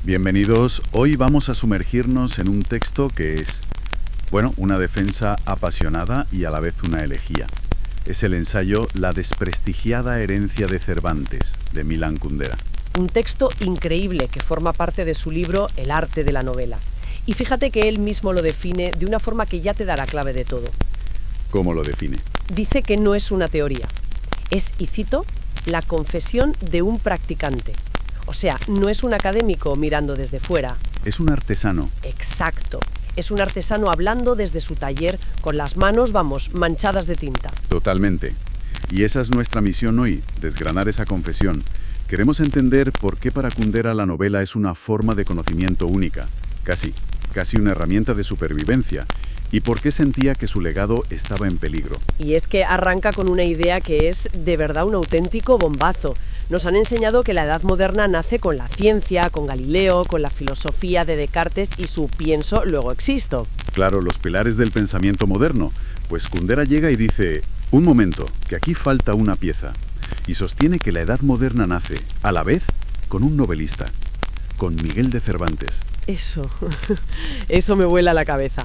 Bienvenidos. Hoy vamos a sumergirnos en un texto que es, una defensa apasionada y a la vez una elegía. Es el ensayo La desprestigiada herencia de Cervantes, de Milan Kundera. Un texto increíble que forma parte de su libro El arte de la novela. Y fíjate que él mismo lo define de una forma que ya te da la clave de todo. ¿Cómo lo define? Dice que no es una teoría. Es, y cito, la confesión de un practicante. O sea, no es un académico mirando desde fuera. Es un artesano. Exacto. Es un artesano hablando desde su taller con las manos, manchadas de tinta. Totalmente. Y esa es nuestra misión hoy, desgranar esa confesión. Queremos entender por qué para Kundera la novela es una forma de conocimiento única, casi una herramienta de supervivencia, y por qué sentía que su legado estaba en peligro. Y es que arranca con una idea que es de verdad un auténtico bombazo. Nos han enseñado que la Edad Moderna nace con la ciencia, con Galileo, con la filosofía de Descartes y su pienso, luego existo. Claro, los pilares del pensamiento moderno. Pues Kundera llega y dice, un momento, que aquí falta una pieza. Y sostiene que la Edad Moderna nace, a la vez, con un novelista, con Miguel de Cervantes. Eso me vuela la cabeza.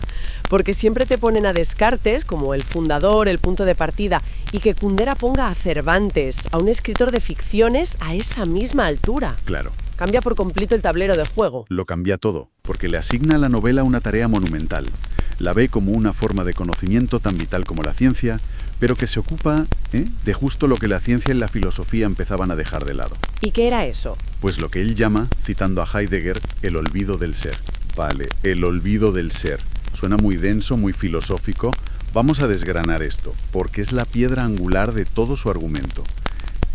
Porque siempre te ponen a Descartes como el fundador, el punto de partida, y que Kundera ponga a Cervantes, a un escritor de ficciones, a esa misma altura. Claro. Cambia por completo el tablero de juego. Lo cambia todo, porque le asigna a la novela una tarea monumental. La ve como una forma de conocimiento tan vital como la ciencia, pero que se ocupa de justo lo que la ciencia y la filosofía empezaban a dejar de lado. ¿Y qué era eso? Pues lo que él llama, citando a Heidegger, el olvido del ser. Vale, el olvido del ser. Suena muy denso, muy filosófico. Vamos a desgranar esto, porque es la piedra angular de todo su argumento.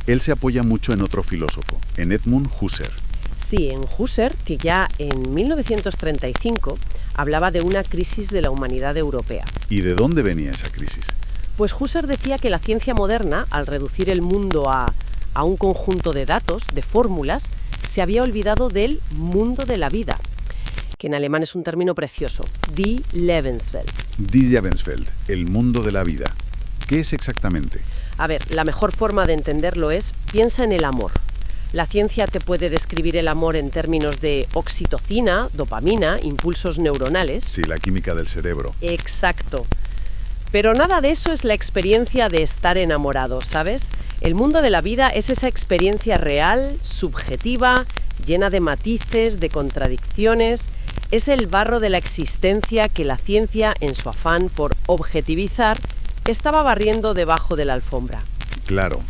Él se apoya mucho en otro filósofo, en Edmund Husserl. Sí, en Husserl, que ya en 1935 hablaba de una crisis de la humanidad europea. ¿Y de dónde venía esa crisis? Pues Husserl decía que la ciencia moderna, al reducir el mundo a un conjunto de datos, de fórmulas, se había olvidado del mundo de la vida, que en alemán es un término precioso, die Lebenswelt. Die Lebenswelt, el mundo de la vida. ¿Qué es exactamente? A ver, la mejor forma de entenderlo es, piensa en el amor. La ciencia te puede describir el amor en términos de oxitocina, dopamina, impulsos neuronales. Sí, la química del cerebro. Exacto. Pero nada de eso es la experiencia de estar enamorado, ¿sabes? El mundo de la vida es esa experiencia real, subjetiva, llena de matices, de contradicciones. Es el barro de la existencia que la ciencia, en su afán por objetivizar, estaba barriendo debajo de la alfombra. Claro.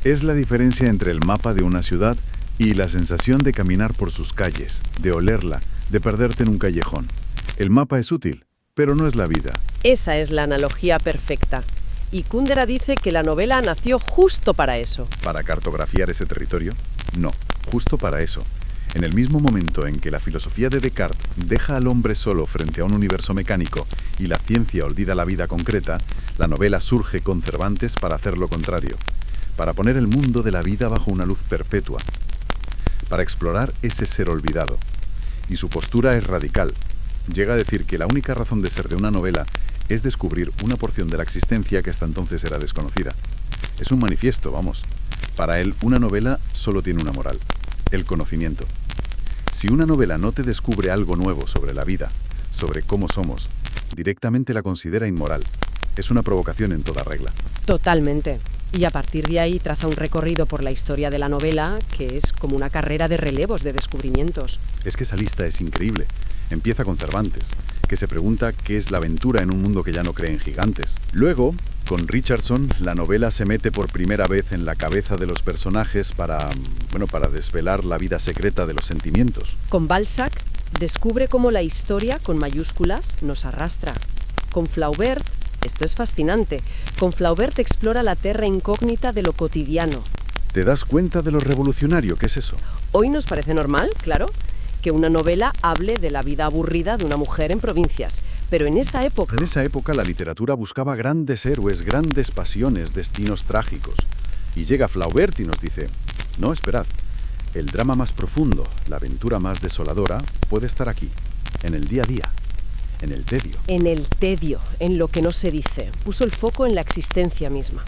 Es la diferencia entre el mapa de una ciudad y la sensación de caminar por sus calles, de olerla, de perderte en un callejón. El mapa es útil, pero no es la vida. Esa es la analogía perfecta. Y Kundera dice que la novela nació justo para eso. ¿Para cartografiar ese territorio? No, justo para eso. En el mismo momento en que la filosofía de Descartes deja al hombre solo frente a un universo mecánico y la ciencia olvida la vida concreta, la novela surge con Cervantes para hacer lo contrario, para poner el mundo de la vida bajo una luz perpetua, para explorar ese ser olvidado. Y su postura es radical. Llega a decir que la única razón de ser de una novela es descubrir una porción de la existencia que hasta entonces era desconocida. Es un manifiesto, vamos. Para él, una novela solo tiene una moral: el conocimiento. Si una novela no te descubre algo nuevo sobre la vida, sobre cómo somos, directamente la considera inmoral. Es una provocación en toda regla. Totalmente. Y a partir de ahí traza un recorrido por la historia de la novela que es como una carrera de relevos, de descubrimientos. Es que esa lista es increíble. Empieza con Cervantes, que se pregunta qué es la aventura en un mundo que ya no cree en gigantes. Luego, con Richardson, la novela se mete por primera vez en la cabeza de los personajes para desvelar la vida secreta de los sentimientos. Con Balzac, descubre cómo la historia, con mayúsculas, nos arrastra. Con Flaubert, esto es fascinante, con Flaubert explora la terra incógnita de lo cotidiano. ¿Te das cuenta de lo revolucionario que es eso? Hoy nos parece normal, claro, que una novela hable de la vida aburrida de una mujer en provincias, pero en esa época... En esa época la literatura buscaba grandes héroes, grandes pasiones, destinos trágicos. Y llega Flaubert y nos dice, no, esperad, el drama más profundo, la aventura más desoladora, puede estar aquí, en el día a día, en el tedio. En el tedio, en lo que no se dice. Puso el foco en la existencia misma.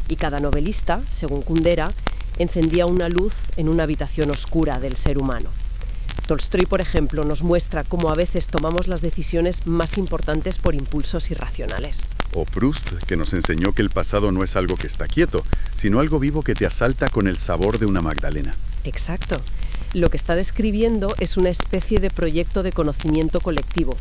Y cada novelista, según Kundera, encendía una luz en una habitación oscura del ser humano. Tolstói, por ejemplo, nos muestra cómo a veces tomamos las decisiones más importantes por impulsos irracionales. O Proust, que nos enseñó que el pasado no es algo que está quieto, sino algo vivo que te asalta con el sabor de una magdalena. Exacto. Lo que está describiendo es una especie de proyecto de conocimiento colectivo.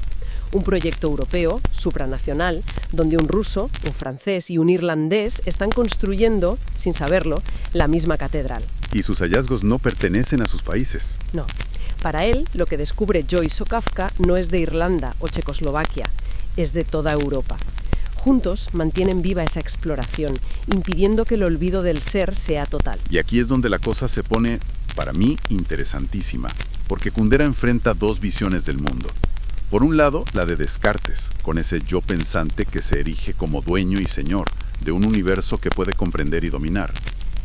Un proyecto europeo, supranacional, donde un ruso, un francés y un irlandés están construyendo, sin saberlo, la misma catedral. Y sus hallazgos no pertenecen a sus países. No. Para él, lo que descubre Joyce o Kafka no es de Irlanda o Checoslovaquia, es de toda Europa. Juntos mantienen viva esa exploración, impidiendo que el olvido del ser sea total. Y aquí es donde la cosa se pone, para mí, interesantísima, porque Kundera enfrenta dos visiones del mundo. Por un lado, la de Descartes, con ese yo pensante que se erige como dueño y señor de un universo que puede comprender y dominar.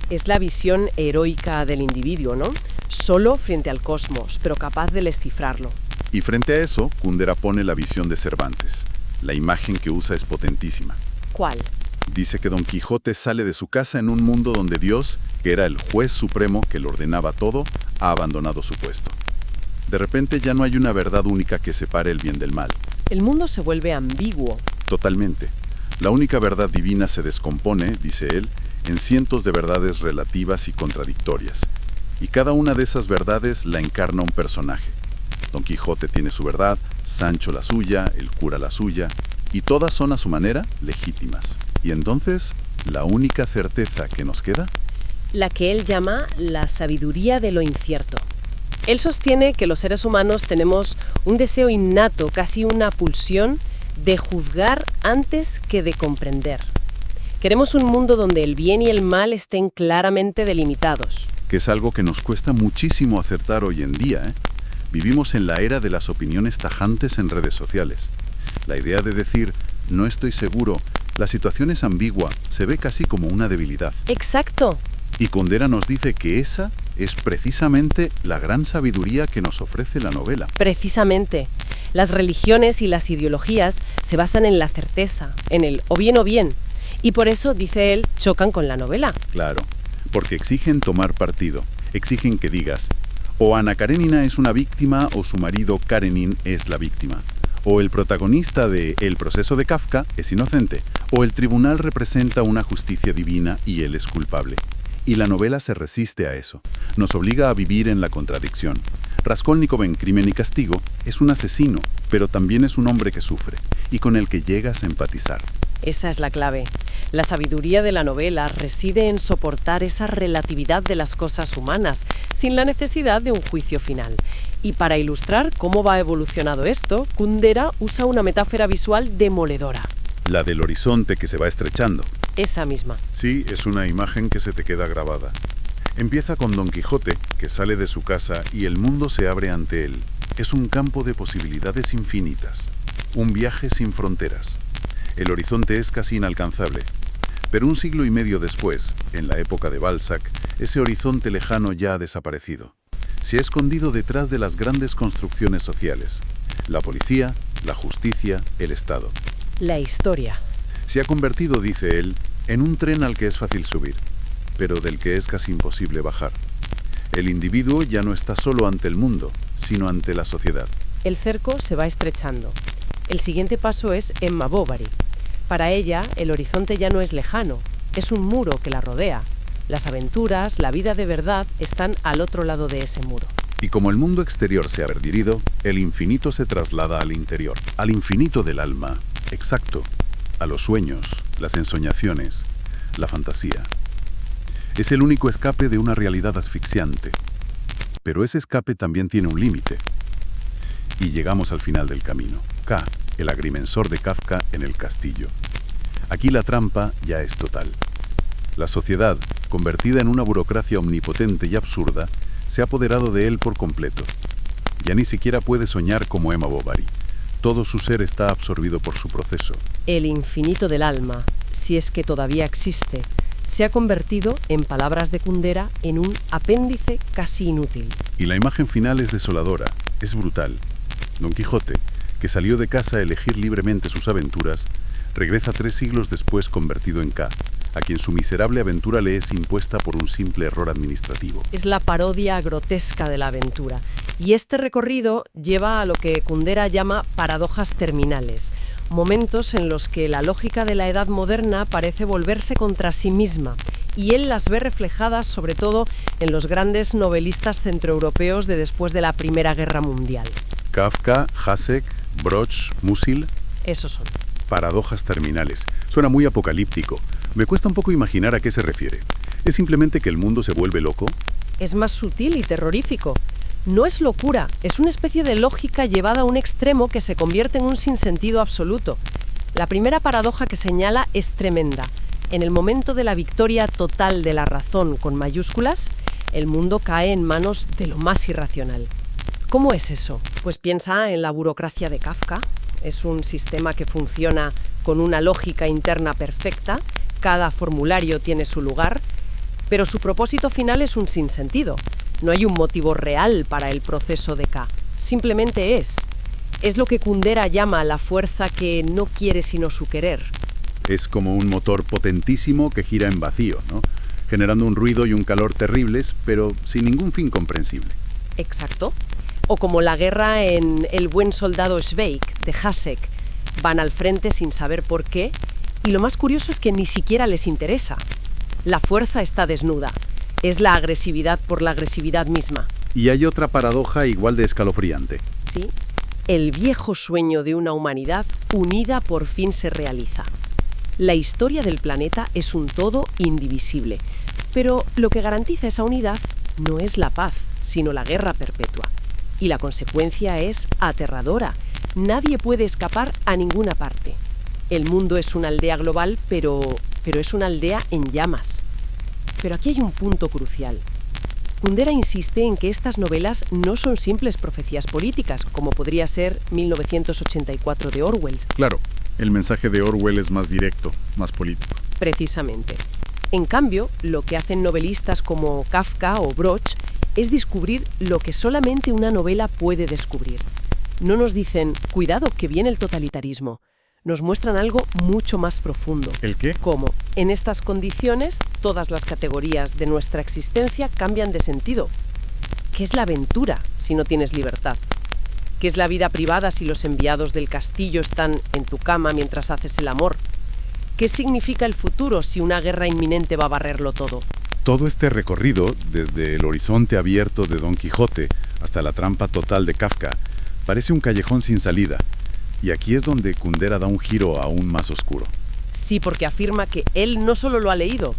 Es la visión heroica del individuo, ¿no? Solo frente al cosmos, pero capaz de descifrarlo. Y frente a eso, Kundera pone la visión de Cervantes. La imagen que usa es potentísima. ¿Cuál? Dice que Don Quijote sale de su casa en un mundo donde Dios, que era el juez supremo que lo ordenaba todo, ha abandonado su puesto. De repente ya no hay una verdad única que separe el bien del mal. El mundo se vuelve ambiguo. Totalmente. La única verdad divina se descompone, dice él, en cientos de verdades relativas y contradictorias. Y cada una de esas verdades la encarna un personaje. Don Quijote tiene su verdad, Sancho la suya, el cura la suya, y todas son a su manera legítimas. Y entonces, ¿la única certeza que nos queda? La que él llama la sabiduría de lo incierto. Él sostiene que los seres humanos tenemos un deseo innato, casi una pulsión, de juzgar antes que de comprender. Queremos un mundo donde el bien y el mal estén claramente delimitados. Que es algo que nos cuesta muchísimo acertar hoy en día, ¿eh? Vivimos en la era de las opiniones tajantes en redes sociales. La idea de decir, no estoy seguro, la situación es ambigua, se ve casi como una debilidad. Exacto. Y Kundera nos dice que esa es precisamente la gran sabiduría que nos ofrece la novela. Precisamente. Las religiones y las ideologías se basan en la certeza, en el o bien, y por eso, dice él, chocan con la novela. Claro, porque exigen tomar partido, exigen que digas, o Ana Karenina es una víctima o su marido Karenin es la víctima. O el protagonista de El proceso de Kafka es inocente. O el tribunal representa una justicia divina y él es culpable. Y la novela se resiste a eso. Nos obliga a vivir en la contradicción. Raskolnikov en Crimen y Castigo es un asesino, pero también es un hombre que sufre y con el que llegas a empatizar. Esa es la clave. La sabiduría de la novela reside en soportar esa relatividad de las cosas humanas, sin la necesidad de un juicio final. Y para ilustrar cómo va evolucionado esto, Kundera usa una metáfora visual demoledora. La del horizonte que se va estrechando. Esa misma. Sí, es una imagen que se te queda grabada. Empieza con Don Quijote, que sale de su casa y el mundo se abre ante él. Es un campo de posibilidades infinitas. Un viaje sin fronteras. El horizonte es casi inalcanzable. Pero un siglo y medio después, en la época de Balzac, ese horizonte lejano ya ha desaparecido. Se ha escondido detrás de las grandes construcciones sociales. La policía, la justicia, el Estado. La historia. Se ha convertido, dice él, en un tren al que es fácil subir, pero del que es casi imposible bajar. El individuo ya no está solo ante el mundo, sino ante la sociedad. El cerco se va estrechando. El siguiente paso es Emma Bovary. Para ella, el horizonte ya no es lejano, es un muro que la rodea. Las aventuras, la vida de verdad, están al otro lado de ese muro. Y como el mundo exterior se ha perdido, el infinito se traslada al interior, al infinito del alma, exacto, a los sueños, las ensoñaciones, la fantasía. Es el único escape de una realidad asfixiante. Pero ese escape también tiene un límite. Y llegamos al final del camino. K, el agrimensor de Kafka en el castillo. Aquí la trampa ya es total. La sociedad, convertida en una burocracia omnipotente y absurda, se ha apoderado de él por completo. Ya ni siquiera puede soñar como Emma Bovary. Todo su ser está absorbido por su proceso. El infinito del alma, si es que todavía existe, se ha convertido, en palabras de Kundera, en un apéndice casi inútil. Y la imagen final es desoladora, es brutal. Don Quijote, que salió de casa a elegir libremente sus aventuras, regresa 3 siglos después convertido en K, a quien su miserable aventura le es impuesta por un simple error administrativo. Es la parodia grotesca de la aventura, Y este recorrido lleva a lo que Kundera llama paradojas terminales, momentos en los que la lógica de la edad moderna parece volverse contra sí misma, y él las ve reflejadas sobre todo en los grandes novelistas centroeuropeos de después de la Primera Guerra Mundial. Kafka, Hasek, Broch, Musil. Esos son. Paradojas terminales. Suena muy apocalíptico. Me cuesta un poco imaginar a qué se refiere. ¿Es simplemente que el mundo se vuelve loco? Es más sutil y terrorífico. No es locura, es una especie de lógica llevada a un extremo que se convierte en un sinsentido absoluto. La primera paradoja que señala es tremenda. En el momento de la victoria total de la razón con mayúsculas, el mundo cae en manos de lo más irracional. ¿Cómo es eso? Pues piensa en la burocracia de Kafka. Es un sistema que funciona con una lógica interna perfecta, cada formulario tiene su lugar, pero su propósito final es un sinsentido. No hay un motivo real para el proceso de K. Simplemente es. Es lo que Kundera llama la fuerza que no quiere sino su querer. Es como un motor potentísimo que gira en vacío, ¿no? Generando un ruido y un calor terribles, pero sin ningún fin comprensible. Exacto. O como la guerra en El buen soldado Sveik, de Hasek. Van al frente sin saber por qué, y lo más curioso es que ni siquiera les interesa. La fuerza está desnuda. Es la agresividad por la agresividad misma. Y hay otra paradoja igual de escalofriante. Sí. El viejo sueño de una humanidad unida por fin se realiza. La historia del planeta es un todo indivisible, pero lo que garantiza esa unidad no es la paz, sino la guerra perpetua. Y la consecuencia es aterradora. Nadie puede escapar a ninguna parte. El mundo es una aldea global, pero es una aldea en llamas. Pero aquí hay un punto crucial. Kundera insiste en que estas novelas no son simples profecías políticas, como podría ser 1984 de Orwell. Claro, el mensaje de Orwell es más directo, más político. Precisamente. En cambio, lo que hacen novelistas como Kafka o Broch es descubrir lo que solamente una novela puede descubrir. No nos dicen, cuidado, que viene el totalitarismo. Nos muestran algo mucho más profundo. ¿El qué? Cómo, en estas condiciones, todas las categorías de nuestra existencia cambian de sentido. ¿Qué es la aventura si no tienes libertad? ¿Qué es la vida privada si los enviados del castillo están en tu cama mientras haces el amor? ¿Qué significa el futuro si una guerra inminente va a barrerlo todo? Todo este recorrido, desde el horizonte abierto de Don Quijote hasta la trampa total de Kafka, parece un callejón sin salida. Y aquí es donde Kundera da un giro aún más oscuro. Sí, porque afirma que él no solo lo ha leído,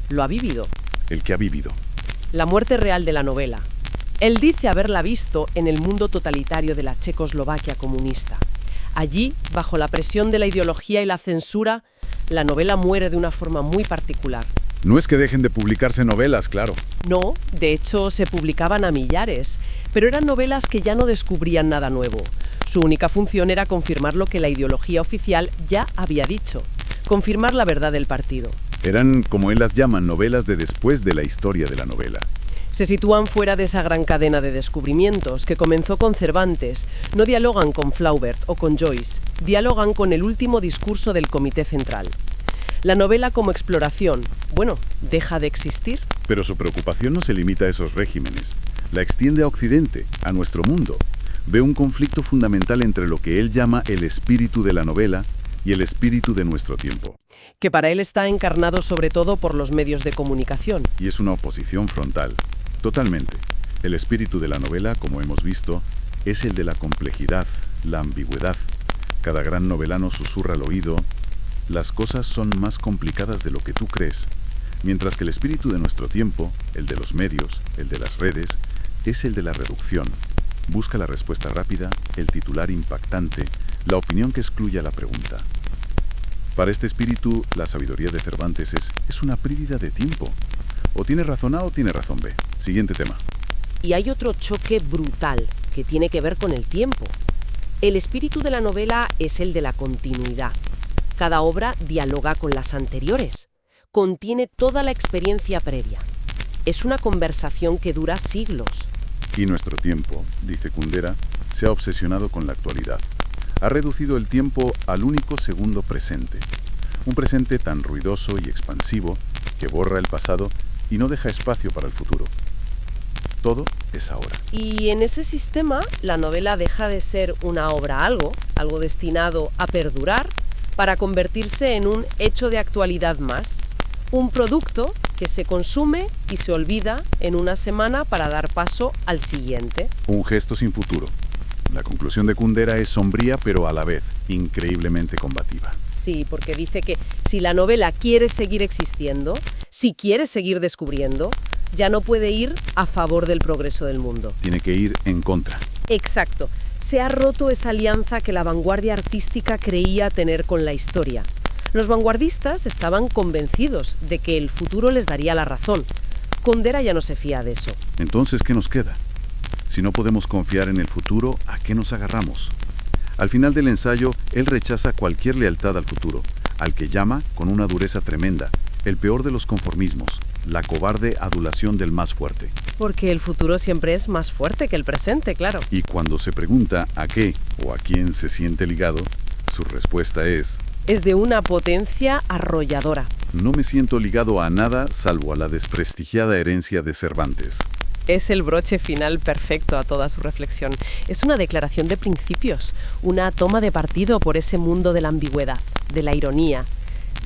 lo ha vivido. El que ha vivido. La muerte real de la novela. Él dice haberla visto en el mundo totalitario de la Checoslovaquia comunista. Allí, bajo la presión de la ideología y la censura, la novela muere de una forma muy particular. No es que dejen de publicarse novelas, claro. No, de hecho se publicaban a millares, pero eran novelas que ya no descubrían nada nuevo. Su única función era confirmar lo que la ideología oficial ya había dicho, confirmar la verdad del partido. Eran, como él las llama, novelas de después de la historia de la novela. Se sitúan fuera de esa gran cadena de descubrimientos que comenzó con Cervantes. No dialogan con Flaubert o con Joyce, dialogan con el último discurso del Comité Central. La novela como exploración, bueno, deja de existir. Pero su preocupación no se limita a esos regímenes. La extiende a Occidente, a nuestro mundo. Ve un conflicto fundamental entre lo que él llama el espíritu de la novela y el espíritu de nuestro tiempo. Que para él está encarnado sobre todo por los medios de comunicación. Y es una oposición frontal. Totalmente. El espíritu de la novela, como hemos visto, es el de la complejidad, la ambigüedad. Cada gran novelano susurra al oído: las cosas son más complicadas de lo que tú crees, mientras que el espíritu de nuestro tiempo, el de los medios, el de las redes, es el de la reducción. Busca la respuesta rápida, el titular impactante, la opinión que excluya la pregunta. Para este espíritu, la sabiduría de Cervantes es una pérdida de tiempo. O tiene razón A o tiene razón B. Siguiente tema. Y hay otro choque brutal que tiene que ver con el tiempo. El espíritu de la novela es el de la continuidad. Cada obra dialoga con las anteriores. Contiene toda la experiencia previa. Es una conversación que dura siglos. Y nuestro tiempo, dice Kundera, se ha obsesionado con la actualidad. Ha reducido el tiempo al único segundo presente. Un presente tan ruidoso y expansivo que borra el pasado y no deja espacio para el futuro. Todo es ahora. Y en ese sistema, la novela deja de ser una obra algo destinado a perdurar, para convertirse en un hecho de actualidad más. Un producto que se consume y se olvida en una semana para dar paso al siguiente. Un gesto sin futuro. La conclusión de Kundera es sombría, pero a la vez increíblemente combativa. Sí, porque dice que si la novela quiere seguir existiendo, si quiere seguir descubriendo, ya no puede ir a favor del progreso del mundo. Tiene que ir en contra. Exacto. Se ha roto esa alianza que la vanguardia artística creía tener con la historia. Los vanguardistas estaban convencidos de que el futuro les daría la razón. Kundera ya no se fía de eso. Entonces, ¿qué nos queda? Si no podemos confiar en el futuro, ¿a qué nos agarramos? Al final del ensayo, él rechaza cualquier lealtad al futuro, al que llama, con una dureza tremenda, el peor de los conformismos, la cobarde adulación del más fuerte. Porque el futuro siempre es más fuerte que el presente, claro. Y cuando se pregunta a qué o a quién se siente ligado, su respuesta es: es de una potencia arrolladora. no me siento ligado a nada salvo a la desprestigiada herencia de Cervantes. Es el broche final perfecto a toda su reflexión. Es una declaración de principios, una toma de partido por ese mundo de la ambigüedad, de la ironía,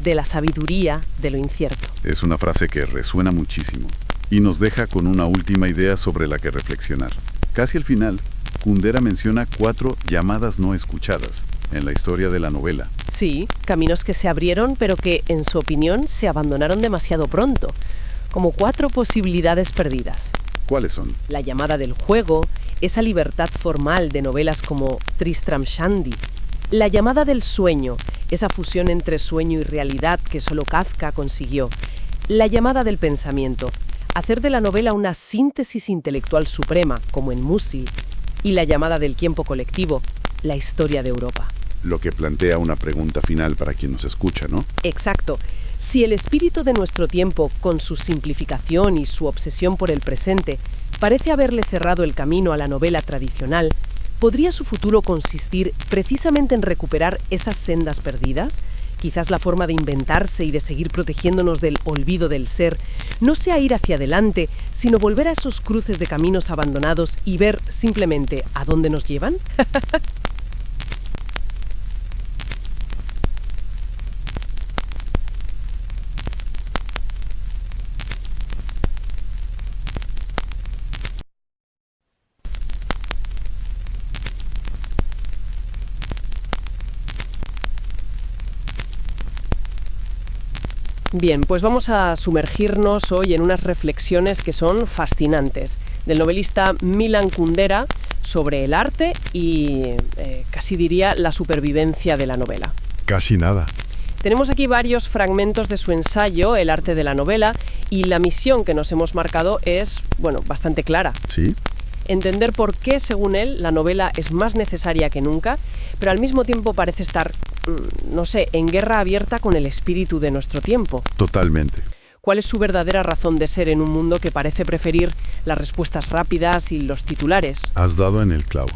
de la sabiduría, de lo incierto. Es una frase que resuena muchísimo y nos deja con una última idea sobre la que reflexionar. Casi al final, Kundera menciona 4 llamadas no escuchadas en la historia de la novela. Sí, caminos que se abrieron pero que, en su opinión, se abandonaron demasiado pronto, como 4 posibilidades perdidas. ¿Cuáles son? La llamada del juego, esa libertad formal de novelas como Tristram Shandy. La llamada del sueño, esa fusión entre sueño y realidad que solo Kafka consiguió. La llamada del pensamiento, hacer de la novela una síntesis intelectual suprema, como en Musil. Y la llamada del tiempo colectivo, la historia de Europa. Lo que plantea una pregunta final para quien nos escucha, ¿no? Exacto. Si el espíritu de nuestro tiempo, con su simplificación y su obsesión por el presente, parece haberle cerrado el camino a la novela tradicional, ¿podría su futuro consistir precisamente en recuperar esas sendas perdidas? Quizás la forma de inventarse y de seguir protegiéndonos del olvido del ser no sea ir hacia adelante, sino volver a esos cruces de caminos abandonados y ver simplemente a dónde nos llevan. Bien, pues vamos a sumergirnos hoy en unas reflexiones que son fascinantes, del novelista Milan Kundera sobre el arte y casi diría la supervivencia de la novela. Casi nada. Tenemos aquí varios fragmentos de su ensayo, El arte de la novela, y la misión que nos hemos marcado es, bueno, bastante clara. ¿Sí? Entender por qué, según él, la novela es más necesaria que nunca, pero al mismo tiempo parece estar, no sé, en guerra abierta con el espíritu de nuestro tiempo. Totalmente. ¿Cuál es su verdadera razón de ser en un mundo que parece preferir las respuestas rápidas y los titulares? Has dado en el clavo.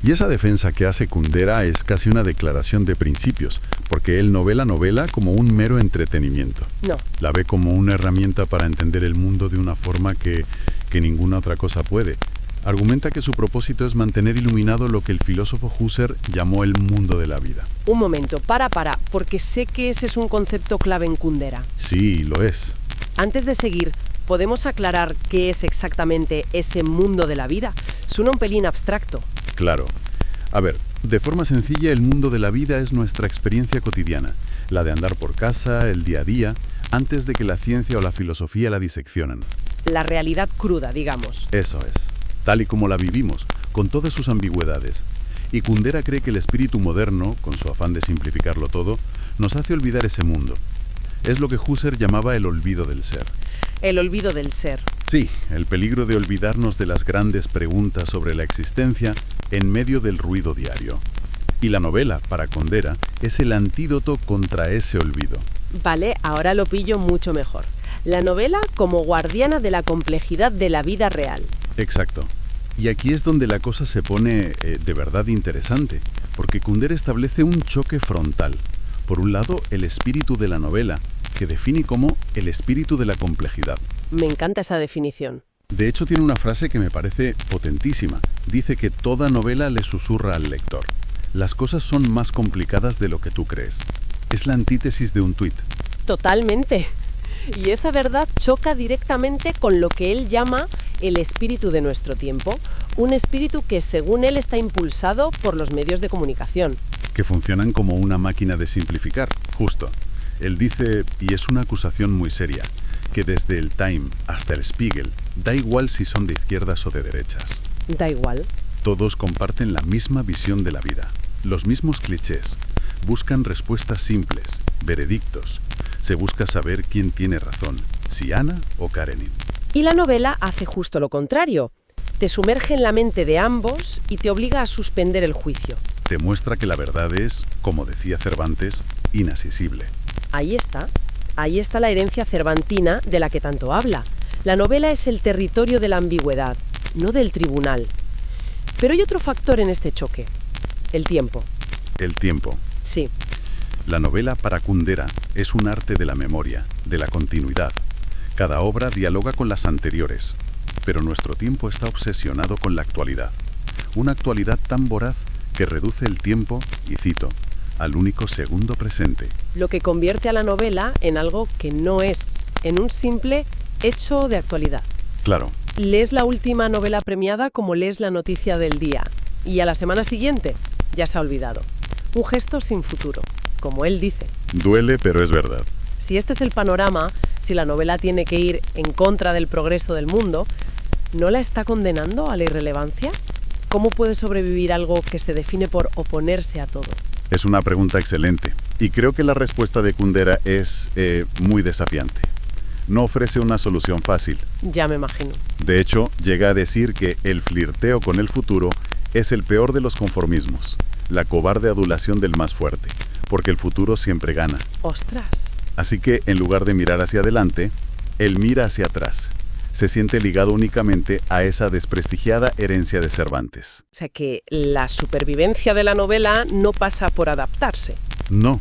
Y esa defensa que hace Kundera es casi una declaración de principios, porque él no ve la novela como un mero entretenimiento. No. La ve como una herramienta para entender el mundo de una forma que ninguna otra cosa puede. Argumenta que su propósito es mantener iluminado lo que el filósofo Husserl llamó el mundo de la vida. Un momento, para, porque sé que ese es un concepto clave en Kundera. Sí, lo es. Antes de seguir, ¿podemos aclarar qué es exactamente ese mundo de la vida? Suena un pelín abstracto. Claro. A ver, de forma sencilla, el mundo de la vida es nuestra experiencia cotidiana, la de andar por casa, el día a día, antes de que la ciencia o la filosofía la diseccionan. La realidad cruda, digamos. Eso es. Tal y como la vivimos, con todas sus ambigüedades. Y Kundera cree que el espíritu moderno, con su afán de simplificarlo todo, nos hace olvidar ese mundo. Es lo que Husserl llamaba el olvido del ser. El olvido del ser. Sí, el peligro de olvidarnos de las grandes preguntas sobre la existencia en medio del ruido diario. Y la novela, para Kundera, es el antídoto contra ese olvido. Vale, ahora lo pillo mucho mejor. La novela como guardiana de la complejidad de la vida real. Exacto. Y aquí es donde la cosa se pone de verdad interesante, porque Kundera establece un choque frontal. Por un lado, el espíritu de la novela, que define como el espíritu de la complejidad. Me encanta esa definición. De hecho, tiene una frase que me parece potentísima. Dice que toda novela le susurra al lector: las cosas son más complicadas de lo que tú crees. Es la antítesis de un tuit. Totalmente. Y esa verdad choca directamente con lo que él llama el espíritu de nuestro tiempo, un espíritu que según él está impulsado por los medios de comunicación. Que funcionan como una máquina de simplificar, justo. Él dice, y es una acusación muy seria, que desde el Time hasta el Spiegel, da igual si son de izquierdas o de derechas. Da igual. Todos comparten la misma visión de la vida, los mismos clichés. Buscan respuestas simples, veredictos. Se busca saber quién tiene razón, si Anna o Karenin. Y la novela hace justo lo contrario. Te sumerge en la mente de ambos y te obliga a suspender el juicio. Te muestra que la verdad es, como decía Cervantes, inaccesible. Ahí está la herencia cervantina de la que tanto habla. La novela es el territorio de la ambigüedad, no del tribunal. Pero hay otro factor en este choque: el tiempo. El tiempo. Sí. La novela para Kundera es un arte de la memoria, de la continuidad. Cada obra dialoga con las anteriores, pero nuestro tiempo está obsesionado con la actualidad. Una actualidad tan voraz que reduce el tiempo, y cito, al único segundo presente. Lo que convierte a la novela en algo que no es, en un simple hecho de actualidad. Claro. Lees la última novela premiada como lees la noticia del día, y a la semana siguiente ya se ha olvidado. Un gesto sin futuro, como él dice. Duele, pero es verdad. Si este es el panorama, si la novela tiene que ir en contra del progreso del mundo, ¿no la está condenando a la irrelevancia? ¿Cómo puede sobrevivir algo que se define por oponerse a todo? Es una pregunta excelente, y creo que la respuesta de Kundera es muy desafiante. No ofrece una solución fácil. Ya me imagino. De hecho, llega a decir que el flirteo con el futuro es el peor de los conformismos, la cobarde adulación del más fuerte, porque el futuro siempre gana. ¡Ostras! Así que, en lugar de mirar hacia adelante, él mira hacia atrás. Se siente ligado únicamente a esa desprestigiada herencia de Cervantes. O sea que la supervivencia de la novela no pasa por adaptarse. No,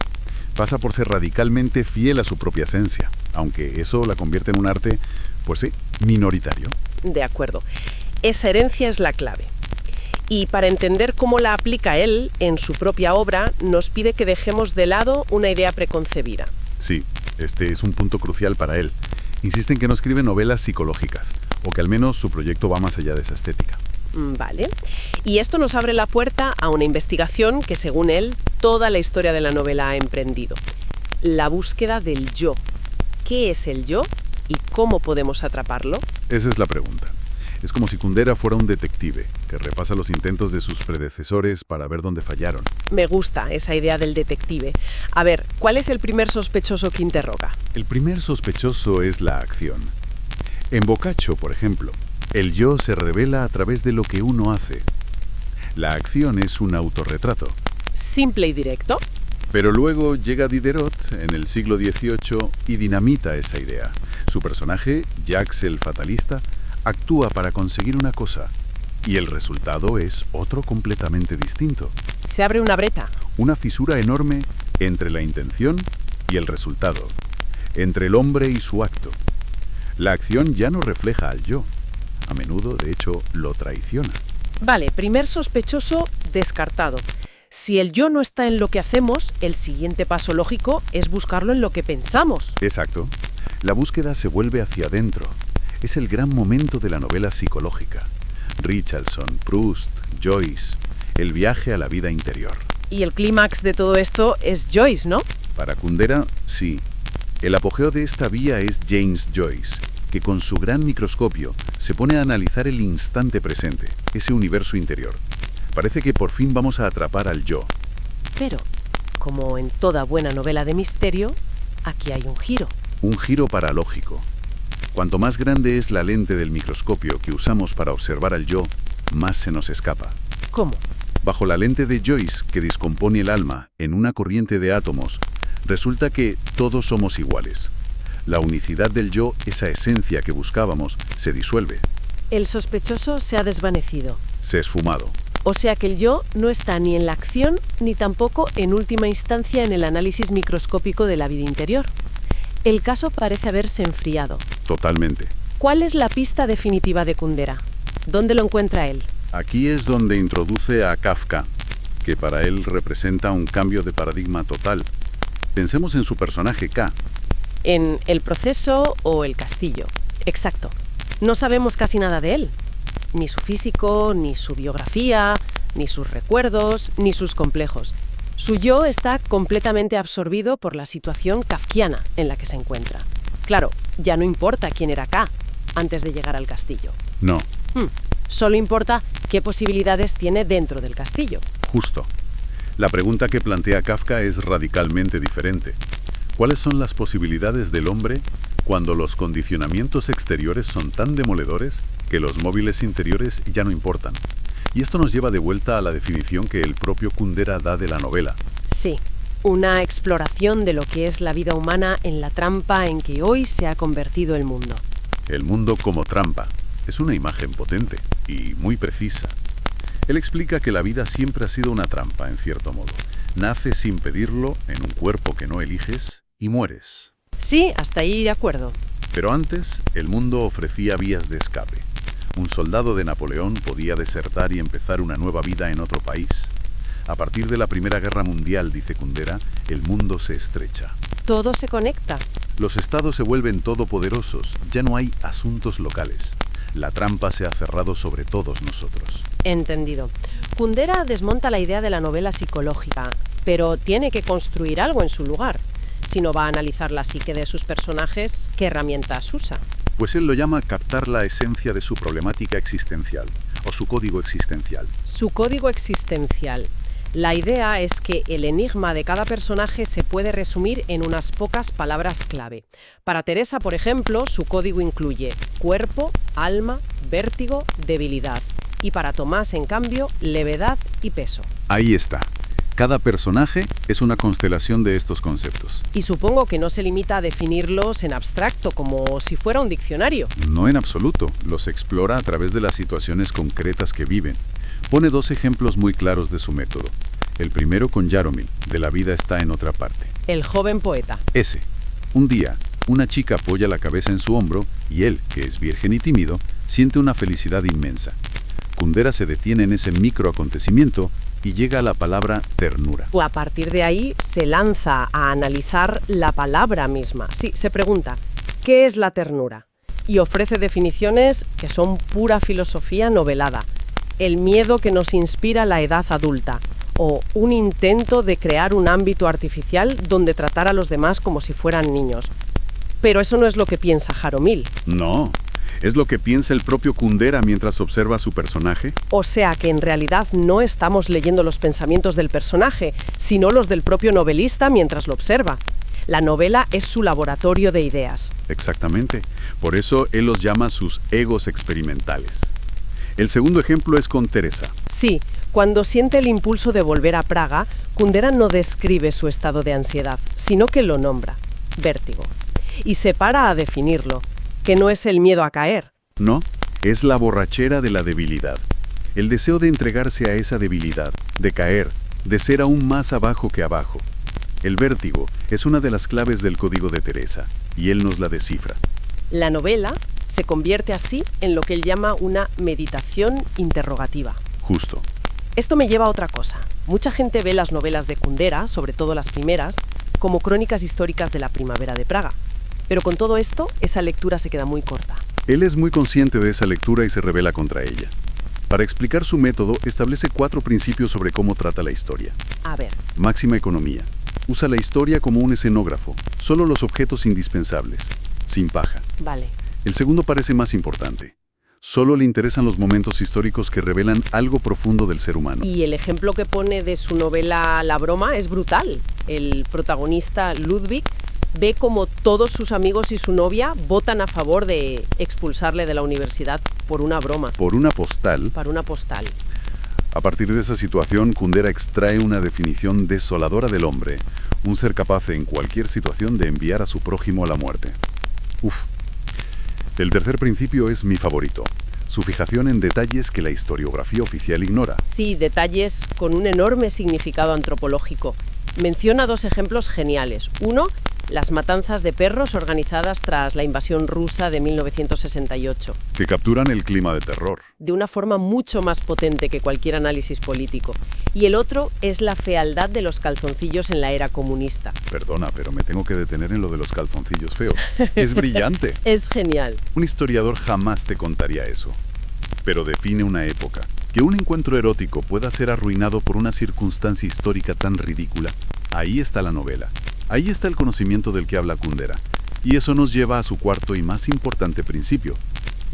pasa por ser radicalmente fiel a su propia esencia, aunque eso la convierte en un arte, pues sí, minoritario. De acuerdo. Esa herencia es la clave. Y para entender cómo la aplica él en su propia obra, nos pide que dejemos de lado una idea preconcebida. Sí, este es un punto crucial para él. Insiste en que no escribe novelas psicológicas, o que al menos su proyecto va más allá de esa estética. Vale. Y esto nos abre la puerta a una investigación que, según él, toda la historia de la novela ha emprendido. La búsqueda del yo. ¿Qué es el yo y cómo podemos atraparlo? Esa es la pregunta. Es como si Kundera fuera un detective que repasa los intentos de sus predecesores para ver dónde fallaron. Me gusta esa idea del detective. A ver, ¿cuál es el primer sospechoso que interroga? El primer sospechoso es la acción. En Boccaccio, por ejemplo, el yo se revela a través de lo que uno hace. La acción es un autorretrato. ¿Simple y directo? Pero luego llega Diderot en el siglo XVIII y dinamita esa idea. Su personaje, Jacques el fatalista, actúa para conseguir una cosa, y el resultado es otro completamente distinto. Se abre una brecha. Una fisura enorme entre la intención y el resultado, entre el hombre y su acto. La acción ya no refleja al yo. A menudo, de hecho, lo traiciona. Vale, primer sospechoso descartado. Si el yo no está en lo que hacemos, el siguiente paso lógico es buscarlo en lo que pensamos. Exacto. La búsqueda se vuelve hacia adentro. Es el gran momento de la novela psicológica. Richardson, Proust, Joyce, el viaje a la vida interior. Y el clímax de todo esto es Joyce, ¿no? Para Kundera, sí. El apogeo de esta vía es James Joyce, que con su gran microscopio se pone a analizar el instante presente, ese universo interior. Parece que por fin vamos a atrapar al yo. Pero, como en toda buena novela de misterio, aquí hay un giro. Un giro paralógico. Cuanto más grande es la lente del microscopio que usamos para observar al yo, más se nos escapa. ¿Cómo? Bajo la lente de Joyce, que descompone el alma en una corriente de átomos, resulta que todos somos iguales. La unicidad del yo, esa esencia que buscábamos, se disuelve. El sospechoso se ha desvanecido. Se ha esfumado. O sea que el yo no está ni en la acción, ni tampoco, en última instancia, en el análisis microscópico de la vida interior. El caso parece haberse enfriado. Totalmente. ¿Cuál es la pista definitiva de Kundera? ¿Dónde lo encuentra él? Aquí es donde introduce a Kafka, que para él representa un cambio de paradigma total. Pensemos en su personaje K. En El proceso o El castillo. Exacto. No sabemos casi nada de él. Ni su físico, ni su biografía, ni sus recuerdos, ni sus complejos. Su yo está completamente absorbido por la situación kafkiana en la que se encuentra. Claro, ya no importa quién era K antes de llegar al castillo. No, Solo importa qué posibilidades tiene dentro del castillo. justo. La pregunta que plantea Kafka es radicalmente diferente. ¿Cuáles son las posibilidades del hombre cuando los condicionamientos exteriores son tan demoledores que los móviles interiores ya no importan? Y esto nos lleva de vuelta a la definición que el propio Kundera da de la novela. Sí, una exploración de lo que es la vida humana en la trampa en que hoy se ha convertido el mundo. El mundo como trampa. Es una imagen potente y muy precisa. Él explica que la vida siempre ha sido una trampa, en cierto modo. Naces sin pedirlo, en un cuerpo que no eliges, y mueres. Sí, hasta ahí de acuerdo. Pero antes, el mundo ofrecía vías de escape. Un soldado de Napoleón podía desertar y empezar una nueva vida en otro país. A partir de la Primera Guerra Mundial, dice Kundera, el mundo se estrecha. Todo se conecta. Los estados se vuelven todopoderosos, ya no hay asuntos locales. La trampa se ha cerrado sobre todos nosotros. Entendido. Kundera desmonta la idea de la novela psicológica, pero tiene que construir algo en su lugar. Si no va a analizar la psique de sus personajes, ¿qué herramientas usa? Pues él lo llama captar la esencia de su problemática existencial, o su código existencial. Su código existencial. La idea es que el enigma de cada personaje se puede resumir en unas pocas palabras clave. Para Teresa, por ejemplo, su código incluye cuerpo, alma, vértigo, debilidad. Y para Tomás, en cambio, levedad y peso. Ahí está. Cada personaje es una constelación de estos conceptos. Y supongo que no se limita a definirlos en abstracto, como si fuera un diccionario. No en absoluto, los explora a través de las situaciones concretas que viven. Pone dos ejemplos muy claros de su método. El primero con Jaromil, de La vida está en otra parte. El joven poeta. Ese. Un día, una chica apoya la cabeza en su hombro y él, que es virgen y tímido, siente una felicidad inmensa. Kundera se detiene en ese microacontecimiento y llega a la palabra ternura. A partir de ahí se lanza a analizar la palabra misma. Sí, se pregunta, ¿qué es la ternura? Y ofrece definiciones que son pura filosofía novelada. El miedo que nos inspira la edad adulta, o un intento de crear un ámbito artificial donde tratar a los demás como si fueran niños. Pero eso no es lo que piensa Jaromil. No, es lo que piensa el propio Kundera mientras observa a su personaje. O sea que en realidad no estamos leyendo los pensamientos del personaje, sino los del propio novelista mientras lo observa. La novela es su laboratorio de ideas. Exactamente. Por eso él los llama sus egos experimentales. El segundo ejemplo es con Teresa. Sí, cuando siente el impulso de volver a Praga, Kundera no describe su estado de ansiedad, sino que lo nombra, vértigo. Y se para a definirlo, que no es el miedo a caer. No, es la borrachera de la debilidad. El deseo de entregarse a esa debilidad, de caer, de ser aún más abajo que abajo. El vértigo es una de las claves del código de Teresa, y él nos la descifra. La novela se convierte así en lo que él llama una meditación interrogativa. Justo. Esto me lleva a otra cosa. Mucha gente ve las novelas de Kundera, sobre todo las primeras, como crónicas históricas de la primavera de Praga. Pero con todo esto, esa lectura se queda muy corta. Él es muy consciente de esa lectura y se rebela contra ella. Para explicar su método, establece 4 principios sobre cómo trata la historia. A ver, Máxima economía. Usa la historia como un escenógrafo, solo los objetos indispensables, sin paja. vale. El segundo parece más importante. Solo le interesan los momentos históricos que revelan algo profundo del ser humano. Y el ejemplo que pone de su novela La broma es brutal. El protagonista, Ludwig, ve como todos sus amigos y su novia votan a favor de expulsarle de la universidad por una broma, Por una postal, para una postal. a partir de esa situación, Kundera extrae una definición desoladora del hombre, un ser capaz en cualquier situación de enviar a su prójimo a la muerte. Uf. El tercer principio es mi favorito, su fijación en detalles que la historiografía oficial ignora. Sí, detalles con un enorme significado antropológico. Menciona 2 ejemplos geniales. Uno, las matanzas de perros organizadas tras la invasión rusa de 1968, Que capturan el clima de terror. de una forma mucho más potente que cualquier análisis político. Y el otro es la fealdad de los calzoncillos en la era comunista. Perdona, pero me tengo que detener en lo de los calzoncillos feos. Es brillante. Es genial. Un historiador jamás te contaría eso. Pero define una época. Que un encuentro erótico pueda ser arruinado por una circunstancia histórica tan ridícula. Ahí está la novela. Ahí está el conocimiento del que habla Kundera. Y eso nos lleva a su cuarto y más importante principio.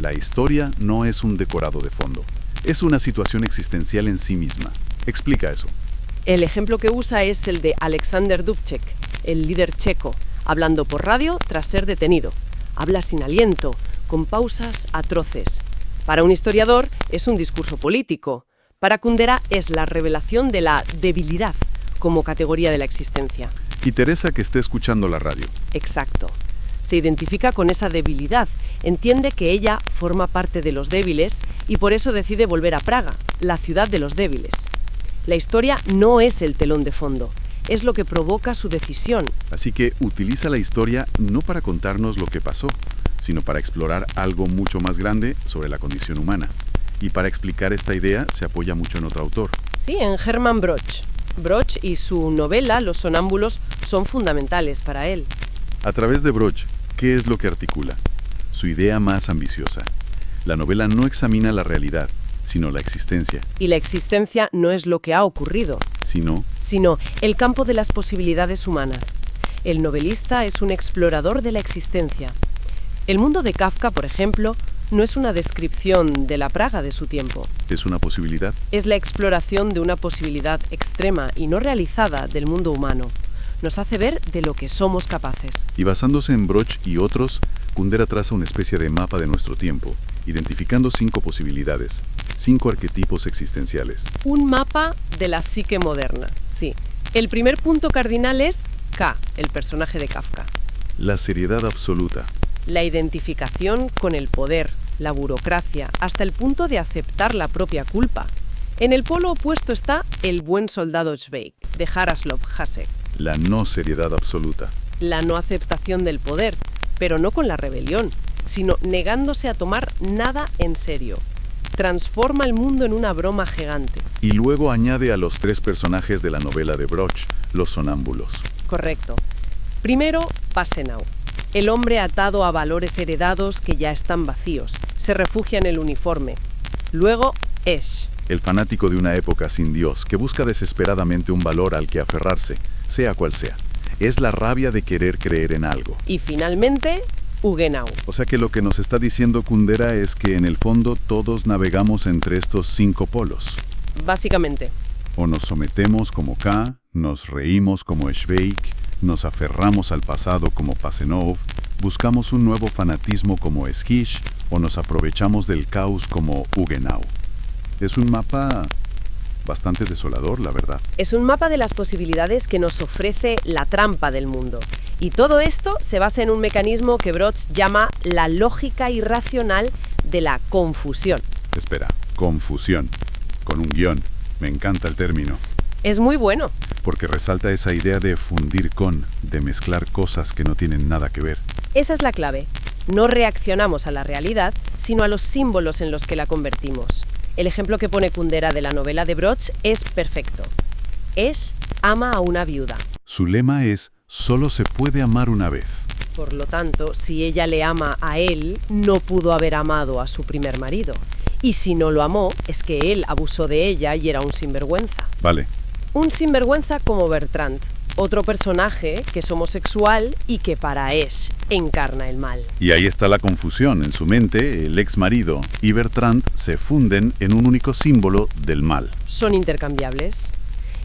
La historia no es un decorado de fondo. Es una situación existencial en sí misma. Explica eso. El ejemplo que usa es el de Alexander Dubček, el líder checo, hablando por radio tras ser detenido. Habla sin aliento, con pausas atroces. Para un historiador es un discurso político. Para Kundera es la revelación de la debilidad como categoría de la existencia. Y Teresa, que esté escuchando la radio. Exacto. Se identifica con esa debilidad, entiende que ella forma parte de los débiles y por eso decide volver a Praga, la ciudad de los débiles. La historia no es el telón de fondo, es lo que provoca su decisión. Así que utiliza la historia no para contarnos lo que pasó, sino para explorar algo mucho más grande sobre la condición humana. Y para explicar esta idea se apoya mucho en otro autor. Sí, en Hermann Broch. Broch y su novela Los sonámbulos son fundamentales para él. A través de Broch, ¿qué es lo que articula? Su idea más ambiciosa. La novela no examina la realidad, sino la existencia, Y la existencia no es lo que ha ocurrido, sino sino el campo de las posibilidades humanas. El novelista es un explorador de la existencia. El mundo de Kafka, por ejemplo, no es una descripción de la Praga de su tiempo. es una posibilidad. Es la exploración de una posibilidad extrema y no realizada del mundo humano. Nos hace ver de lo que somos capaces. Y basándose en Broch y otros, Kundera traza una especie de mapa de nuestro tiempo, identificando 5 posibilidades, 5 arquetipos existenciales. Un mapa de la psique moderna, sí. El primer punto cardinal es K, el personaje de Kafka. La seriedad absoluta. La identificación con el poder, la burocracia, hasta el punto de aceptar la propia culpa. En el polo opuesto está El buen soldado Zweig, de Jaroslav Hasek. La no seriedad absoluta. La no aceptación del poder, pero no con la rebelión, sino negándose a tomar nada en serio. Transforma el mundo en una broma gigante. Y luego añade a los 3 personajes de la novela de Broch, los sonámbulos. Correcto. Primero, Pasenau. El hombre atado a valores heredados que ya están vacíos. Se refugia en el uniforme. Luego, Esh. El fanático de una época sin Dios, que busca desesperadamente un valor al que aferrarse, sea cual sea. Es la rabia de querer creer en algo. Y finalmente, Huguenau. O sea que lo que nos está diciendo Kundera es que en el fondo todos navegamos entre estos 5 polos. Básicamente. O nos sometemos como K, nos reímos como Zweig, nos aferramos al pasado como Pasenov, buscamos un nuevo fanatismo como Esquish o nos aprovechamos del caos como Huguenau. Es un mapa bastante desolador, la verdad. Es un mapa de las posibilidades que nos ofrece la trampa del mundo. Y todo esto se basa en un mecanismo que Broch llama la lógica irracional de la confusión. Espera, confusión, con un guión. Me encanta el término, Es muy bueno. porque resalta esa idea de fundir con, de mezclar cosas que no tienen nada que ver. Esa es la clave. No reaccionamos a la realidad, sino a los símbolos en los que la convertimos. El ejemplo que pone Kundera de la novela de Broch es perfecto. Esh ama a una viuda. Su lema es, solo se puede amar una vez. Por lo tanto, si ella le ama a él, no pudo haber amado a su primer marido. Y si no lo amó, es que él abusó de ella y era un sinvergüenza. Vale, Un sinvergüenza como Bertrand, otro personaje que es homosexual y que para Esh encarna el mal. y ahí está la confusión. En su mente, el ex marido y Bertrand se funden en un único símbolo del mal. Son intercambiables.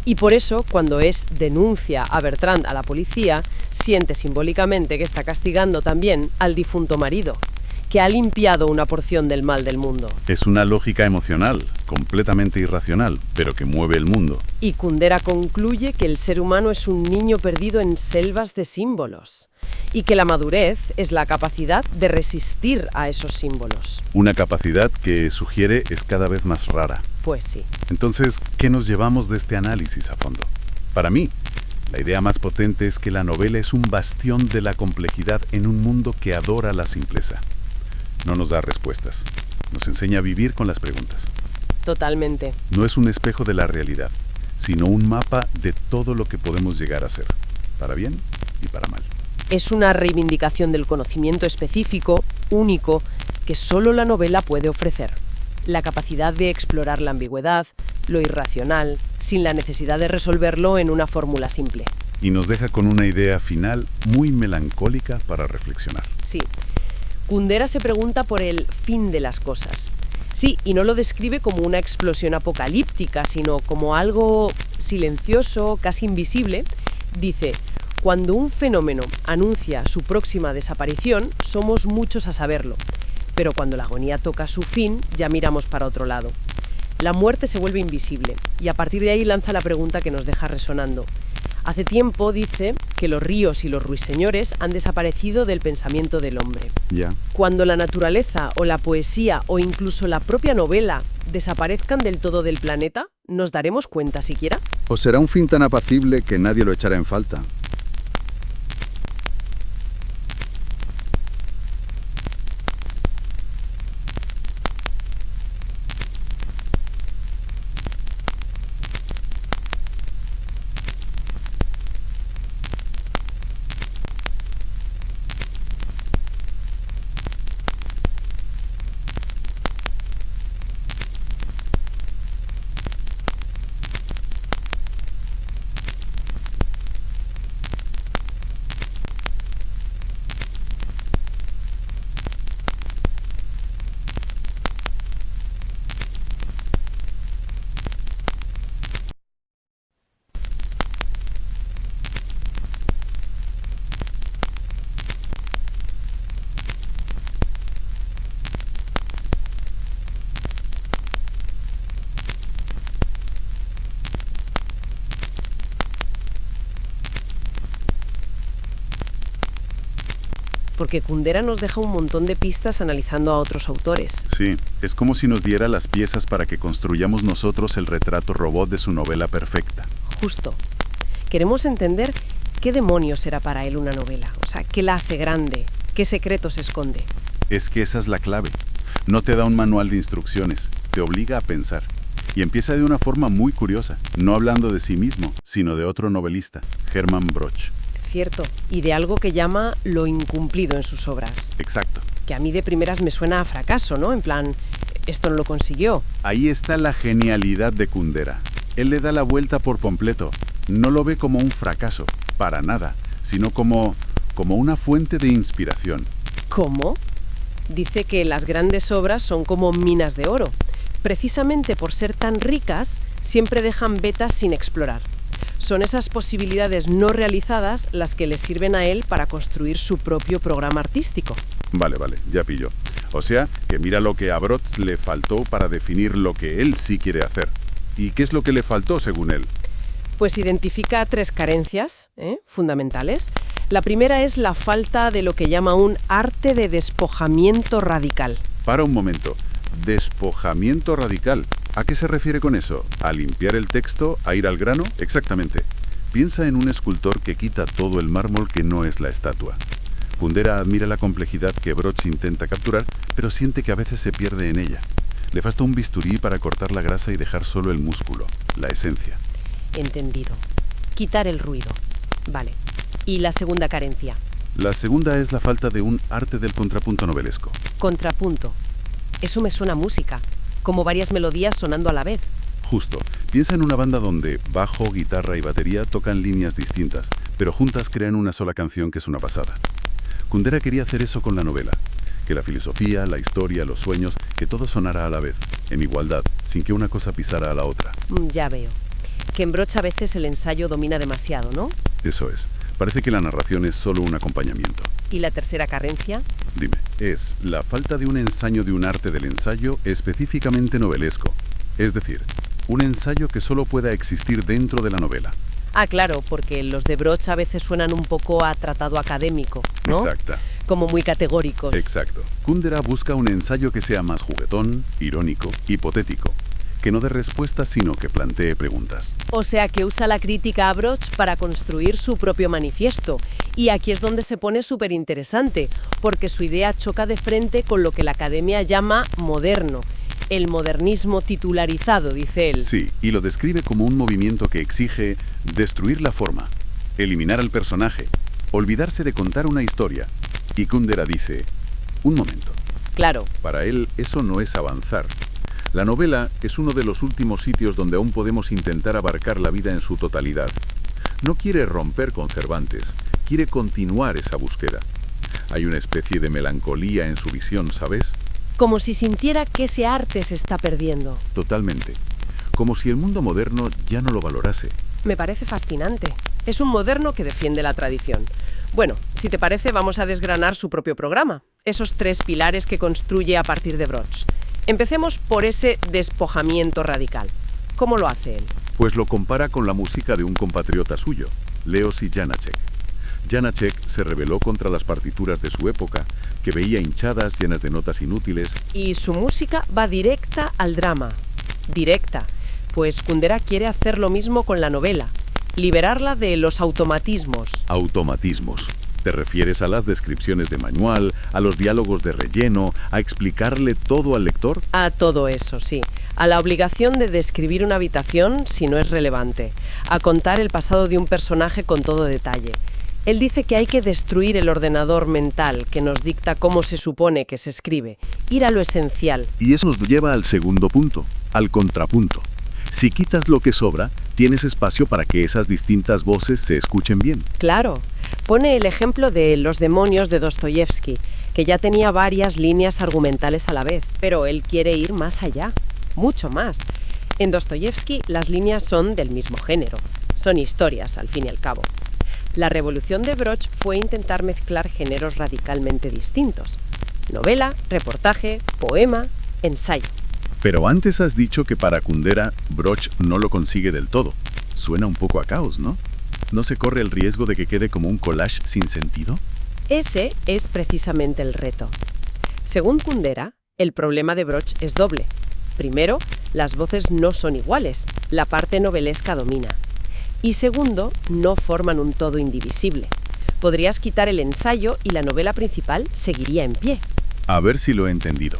Y por eso, cuando Esh denuncia a Bertrand a la policía, siente simbólicamente que está castigando también al difunto marido, que ha limpiado una porción del mal del mundo. Es una lógica emocional, completamente irracional, pero que mueve el mundo. Y Kundera concluye que el ser humano es un niño perdido en selvas de símbolos y que la madurez es la capacidad de resistir a esos símbolos. Una capacidad que sugiere es cada vez más rara. Pues sí. Entonces, ¿qué nos llevamos de este análisis a fondo? Para mí, La idea más potente es que la novela es un bastión de la complejidad en un mundo que adora la simpleza. No nos da respuestas, nos enseña a vivir con las preguntas. Totalmente. No es un espejo de la realidad, sino un mapa de todo lo que podemos llegar a ser, para bien y para mal. Es una reivindicación del conocimiento específico, único, que solo la novela puede ofrecer. La capacidad de explorar la ambigüedad, lo irracional, sin la necesidad de resolverlo en una fórmula simple. Y nos deja con una idea final muy melancólica para reflexionar. Sí. Kundera se pregunta por el fin de las cosas. Sí, y no lo describe como una explosión apocalíptica, sino como algo silencioso, casi invisible. Dice: cuando un fenómeno anuncia su próxima desaparición, somos muchos a saberlo. Pero cuando la agonía toca su fin, ya miramos para otro lado. La muerte se vuelve invisible, y a partir de ahí lanza la pregunta que nos deja resonando. Hace tiempo dice que los ríos y los ruiseñores han desaparecido del pensamiento del hombre. Ya. Cuando la naturaleza o la poesía o incluso la propia novela desaparezcan del todo del planeta, ¿nos daremos cuenta siquiera? ¿O será un fin tan apacible que nadie lo echará en falta? Porque Kundera nos deja un montón de pistas analizando a otros autores. Sí, es como si nos diera las piezas para que construyamos nosotros el retrato robot de su novela perfecta. Justo. Queremos entender qué demonios será para él una novela. O sea, qué la hace grande, qué secretos esconde. Es que esa es la clave. No te da un manual de instrucciones, te obliga a pensar. Y empieza de una forma muy curiosa, no hablando de sí mismo, sino de otro novelista, Hermann Broch. Cierto, y de algo que llama lo incumplido en sus obras. Exacto. Que a mí de primeras me suena a fracaso, ¿no? En plan, esto no lo consiguió. Ahí está la genialidad de Kundera. Él le da la vuelta por completo. No lo ve como un fracaso, para nada, sino como una fuente de inspiración. ¿Cómo? Dice que las grandes obras son como minas de oro. Precisamente por ser tan ricas, siempre dejan vetas sin explorar. Son esas posibilidades no realizadas las que le sirven a él para construir su propio programa artístico. Vale, ya pillo. O sea, que mira lo que a Broch le faltó para definir lo que él sí quiere hacer. ¿Y qué es lo que le faltó según él? Pues identifica 3 carencias fundamentales. La primera es la falta de lo que llama un arte de despojamiento radical. Para un momento. Despojamiento radical. ¿A qué se refiere con eso? ¿A limpiar el texto? ¿A ir al grano? Exactamente. Piensa en un escultor que quita todo el mármol que no es la estatua. Kundera admira la complejidad que Broch intenta capturar, pero siente que a veces se pierde en ella. Le falta un bisturí para cortar la grasa y dejar solo el músculo, la esencia. Entendido. Quitar el ruido. Vale. ¿Y la segunda carencia? La segunda es la falta de un arte del contrapunto novelesco. Contrapunto. Eso me suena a música, como varias melodías sonando a la vez. Justo. Piensa en una banda donde bajo, guitarra y batería tocan líneas distintas, pero juntas crean una sola canción que es una pasada. Kundera quería hacer eso con la novela, que la filosofía, la historia, los sueños, que todo sonara a la vez, en igualdad, sin que una cosa pisara a la otra. Ya veo. Que en Broch a veces el ensayo domina demasiado, ¿no? Eso es. Parece que la narración es solo un acompañamiento. ¿Y la tercera carencia? Dime, es la falta de un ensayo de un arte del ensayo específicamente novelesco. Es decir, un ensayo que solo pueda existir dentro de la novela. Ah, claro, porque los de Broch a veces suenan un poco a tratado académico, ¿no? Exacta. Como muy categóricos. Exacto. Kundera busca un ensayo que sea más juguetón, irónico, hipotético. que no dé respuestas, sino que plantee preguntas. O sea que usa la crítica a Broch para construir su propio manifiesto. Y aquí es donde se pone súper interesante, porque su idea choca de frente con lo que la academia llama moderno. El modernismo titularizado, dice él. Sí, y lo describe como un movimiento que exige destruir la forma, eliminar al personaje, olvidarse de contar una historia. Y Kundera dice, un momento. Claro. Para él, eso no es avanzar. La novela es uno de los últimos sitios donde aún podemos intentar abarcar la vida en su totalidad. No quiere romper con Cervantes, quiere continuar esa búsqueda. Hay una especie de melancolía en su visión, ¿sabes? Como si sintiera que ese arte se está perdiendo. Totalmente. Como si el mundo moderno ya no lo valorase. Me parece fascinante. Es un moderno que defiende la tradición. Bueno, si te parece, vamos a desgranar su propio programa. Esos 3 pilares que construye a partir de Broch. Empecemos por ese despojamiento radical. ¿Cómo lo hace él? Pues lo compara con la música de un compatriota suyo, Leoš Janáček. Janáček se rebeló contra las partituras de su época, que veía hinchadas llenas de notas inútiles. Y su música va directa al drama. Directa. Pues Kundera quiere hacer lo mismo con la novela. Liberarla de los automatismos. Automatismos. ¿Te refieres a las descripciones de manual, a los diálogos de relleno, a explicarle todo al lector? A todo eso, sí. A la obligación de describir una habitación si no es relevante. A contar el pasado de un personaje con todo detalle. Él dice que hay que destruir el ordenador mental que nos dicta cómo se supone que se escribe. Ir a lo esencial. Y eso nos lleva al segundo punto, al contrapunto. Si quitas lo que sobra, tienes espacio para que esas distintas voces se escuchen bien. Claro. Pone el ejemplo de Los demonios de Dostoyevsky, que ya tenía varias líneas argumentales a la vez, pero él quiere ir más allá, mucho más. En Dostoyevsky las líneas son del mismo género, son historias al fin y al cabo. La revolución de Broch fue intentar mezclar géneros radicalmente distintos. Novela, reportaje, poema, ensayo. Pero antes has dicho que para Kundera, Broch no lo consigue del todo. Suena un poco a caos, ¿no? ¿No se corre el riesgo de que quede como un collage sin sentido? Ese es precisamente el reto. Según Kundera, el problema de Broch es doble. Primero, las voces no son iguales, la parte novelesca domina. Y segundo, no forman un todo indivisible. Podrías quitar el ensayo y la novela principal seguiría en pie. A ver si lo he entendido.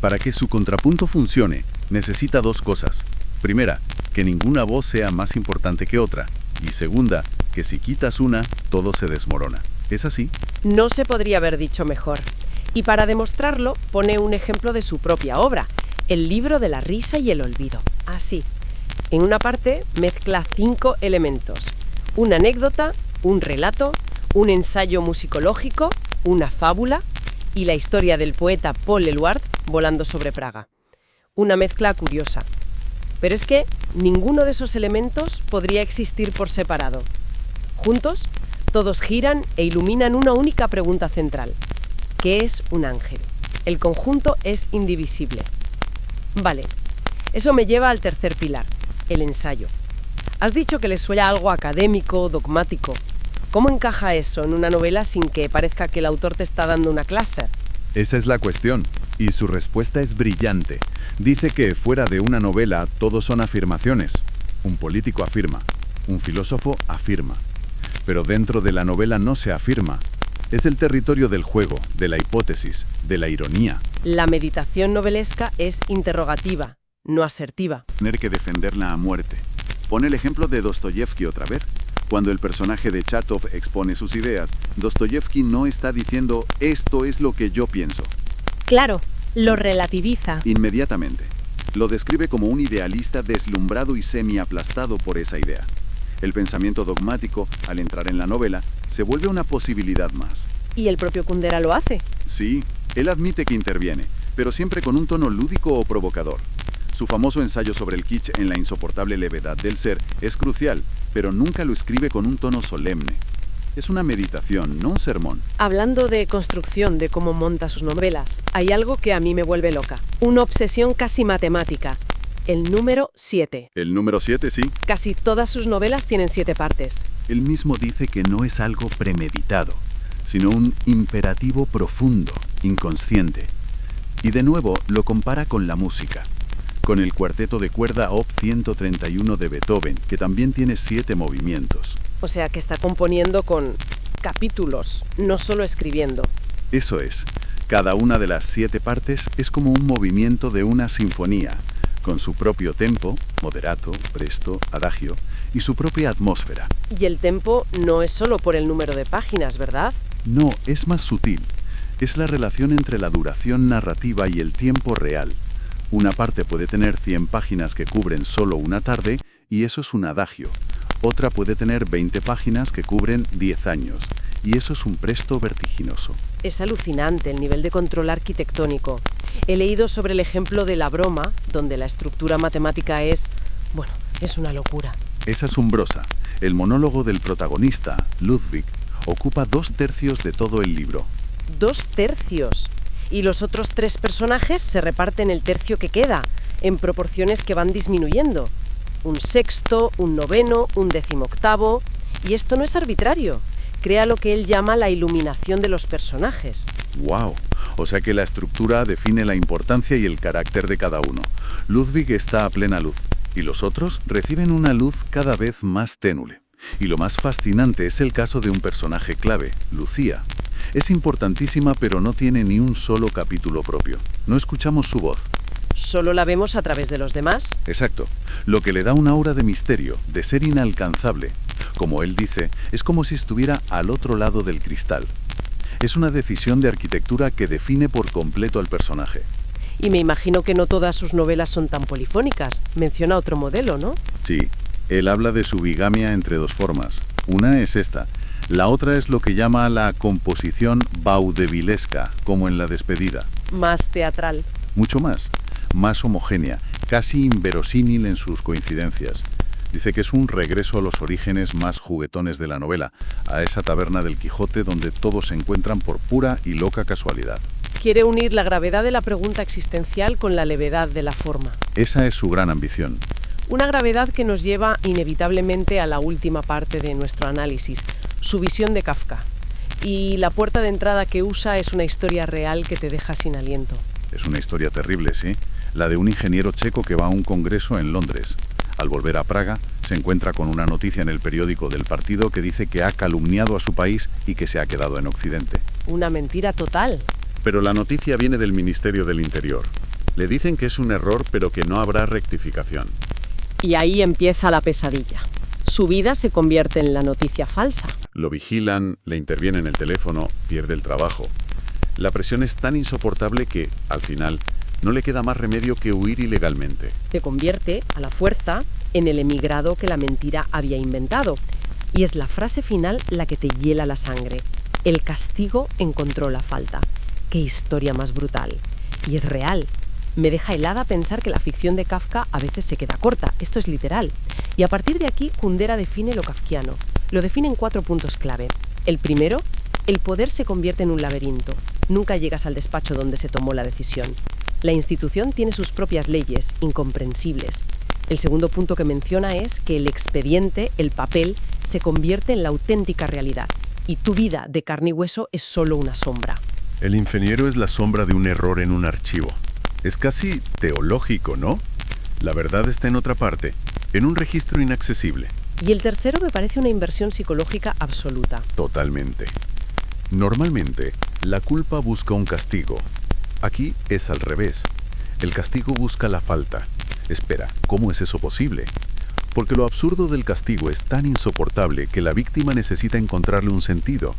Para que su contrapunto funcione, necesita 2 cosas. Primera, que ninguna voz sea más importante que otra. Y segunda, que si quitas una, todo se desmorona. ¿Es así? No se podría haber dicho mejor. Y para demostrarlo, pone un ejemplo de su propia obra, El libro de la risa y el olvido. Así. En una parte mezcla 5 elementos. Una anécdota, un relato, un ensayo musicológico, una fábula y la historia del poeta Paul Eluard volando sobre Praga. Una mezcla curiosa. Pero es que ninguno de esos elementos podría existir por separado. Juntos, todos giran e iluminan una única pregunta central. ¿Qué es un ángel? El conjunto es indivisible. Vale, eso me lleva al tercer pilar, el ensayo. Has dicho que le suena algo académico, dogmático. ¿Cómo encaja eso en una novela sin que parezca que el autor te está dando una clase? Esa es la cuestión, y su respuesta es brillante. Dice que fuera de una novela todo son afirmaciones. Un político afirma, un filósofo afirma. Pero dentro de la novela no se afirma. Es el territorio del juego, de la hipótesis, de la ironía. La meditación novelesca es interrogativa, no asertiva. Tener que defenderla a muerte. Pone el ejemplo de Dostoyevsky otra vez. Cuando el personaje de Chatov expone sus ideas, Dostoyevsky no está diciendo «esto es lo que yo pienso». Claro, lo relativiza. Inmediatamente. Lo describe como un idealista deslumbrado y semi-aplastado por esa idea. El pensamiento dogmático, al entrar en la novela, se vuelve una posibilidad más. ¿Y el propio Kundera lo hace? Sí, él admite que interviene, pero siempre con un tono lúdico o provocador. Su famoso ensayo sobre el kitsch en la insoportable levedad del ser es crucial, pero nunca lo escribe con un tono solemne. Es una meditación, no un sermón. Hablando de construcción, de cómo monta sus novelas, hay algo que a mí me vuelve loca. Una obsesión casi matemática. El número 7. El número 7, sí. Casi todas sus novelas tienen 7 partes. Él mismo dice que no es algo premeditado, sino un imperativo profundo, inconsciente. Y de nuevo lo compara con la música. con el cuarteto de cuerda Op. 131 de Beethoven, que también tiene 7 movimientos. O sea que está componiendo con capítulos, no solo escribiendo. Eso es. Cada una de las 7 partes es como un movimiento de una sinfonía, con su propio tempo, moderato, presto, adagio, y su propia atmósfera. Y el tempo no es solo por el número de páginas, ¿verdad? No, es más sutil. Es la relación entre la duración narrativa y el tiempo real. Una parte puede tener 100 páginas que cubren solo una tarde, y eso es un adagio. Otra puede tener 20 páginas que cubren 10 años, y eso es un presto vertiginoso. Es alucinante el nivel de control arquitectónico. He leído sobre el ejemplo de La broma, donde la estructura matemática es una locura. Es asombrosa. El monólogo del protagonista, Ludwig, ocupa 2/3 de todo el libro. 2/3. Y los otros 3 personajes se reparten el tercio que queda, en proporciones que van disminuyendo. 1/6, 1/9, 1/18. Y esto no es arbitrario. Crea lo que él llama la iluminación de los personajes. ¡Wow! O sea que la estructura define la importancia y el carácter de cada uno. Ludwig está a plena luz, y los otros reciben una luz cada vez más ténue. Y lo más fascinante es el caso de un personaje clave, Lucía. Es importantísima, pero no tiene ni un solo capítulo propio. No escuchamos su voz. ¿Solo la vemos a través de los demás? Exacto. Lo que le da una aura de misterio, de ser inalcanzable. Como él dice, es como si estuviera al otro lado del cristal. Es una decisión de arquitectura que define por completo al personaje. Y me imagino que no todas sus novelas son tan polifónicas. Menciona otro modelo, ¿no? Sí, él habla de su bigamia entre 2 formas. Una es esta. La otra es lo que llama la composición vaudevilesca, como en La despedida. Más teatral. Mucho más homogénea, casi inverosímil en sus coincidencias. Dice que es un regreso a los orígenes más juguetones de la novela, a esa taberna del Quijote donde todos se encuentran por pura y loca casualidad. Quiere unir la gravedad de la pregunta existencial con la levedad de la forma. Esa es su gran ambición. Una gravedad que nos lleva inevitablemente a la última parte de nuestro análisis, su visión de Kafka. Y la puerta de entrada que usa es una historia real que te deja sin aliento. Es una historia terrible, ¿sí? La de un ingeniero checo que va a un congreso en Londres. Al volver a Praga, se encuentra con una noticia en el periódico del partido que dice que ha calumniado a su país y que se ha quedado en Occidente. Una mentira total. Pero la noticia viene del Ministerio del Interior. Le dicen que es un error, pero que no habrá rectificación. Y ahí empieza la pesadilla. Su vida se convierte en la noticia falsa. Lo vigilan, le intervienen el teléfono, pierde el trabajo. La presión es tan insoportable que, al final, no le queda más remedio que huir ilegalmente. Te convierte, a la fuerza, en el emigrado que la mentira había inventado. Y es la frase final la que te hiela la sangre. El castigo encontró la falta. ¡Qué historia más brutal! Y es real. Me deja helada pensar que la ficción de Kafka a veces se queda corta. Esto es literal. Y a partir de aquí, Kundera define lo kafkiano. Lo define en 4 puntos clave. El primero, el poder se convierte en un laberinto. Nunca llegas al despacho donde se tomó la decisión. La institución tiene sus propias leyes, incomprensibles. El segundo punto que menciona es que el expediente, el papel, se convierte en la auténtica realidad. Y tu vida de carne y hueso es solo una sombra. El ingeniero es la sombra de un error en un archivo. Es casi teológico, ¿no? La verdad está en otra parte, en un registro inaccesible. Y el tercero me parece una inversión psicológica absoluta. Totalmente. Normalmente, la culpa busca un castigo. Aquí es al revés. El castigo busca la falta. Espera, ¿cómo es eso posible? Porque lo absurdo del castigo es tan insoportable que la víctima necesita encontrarle un sentido.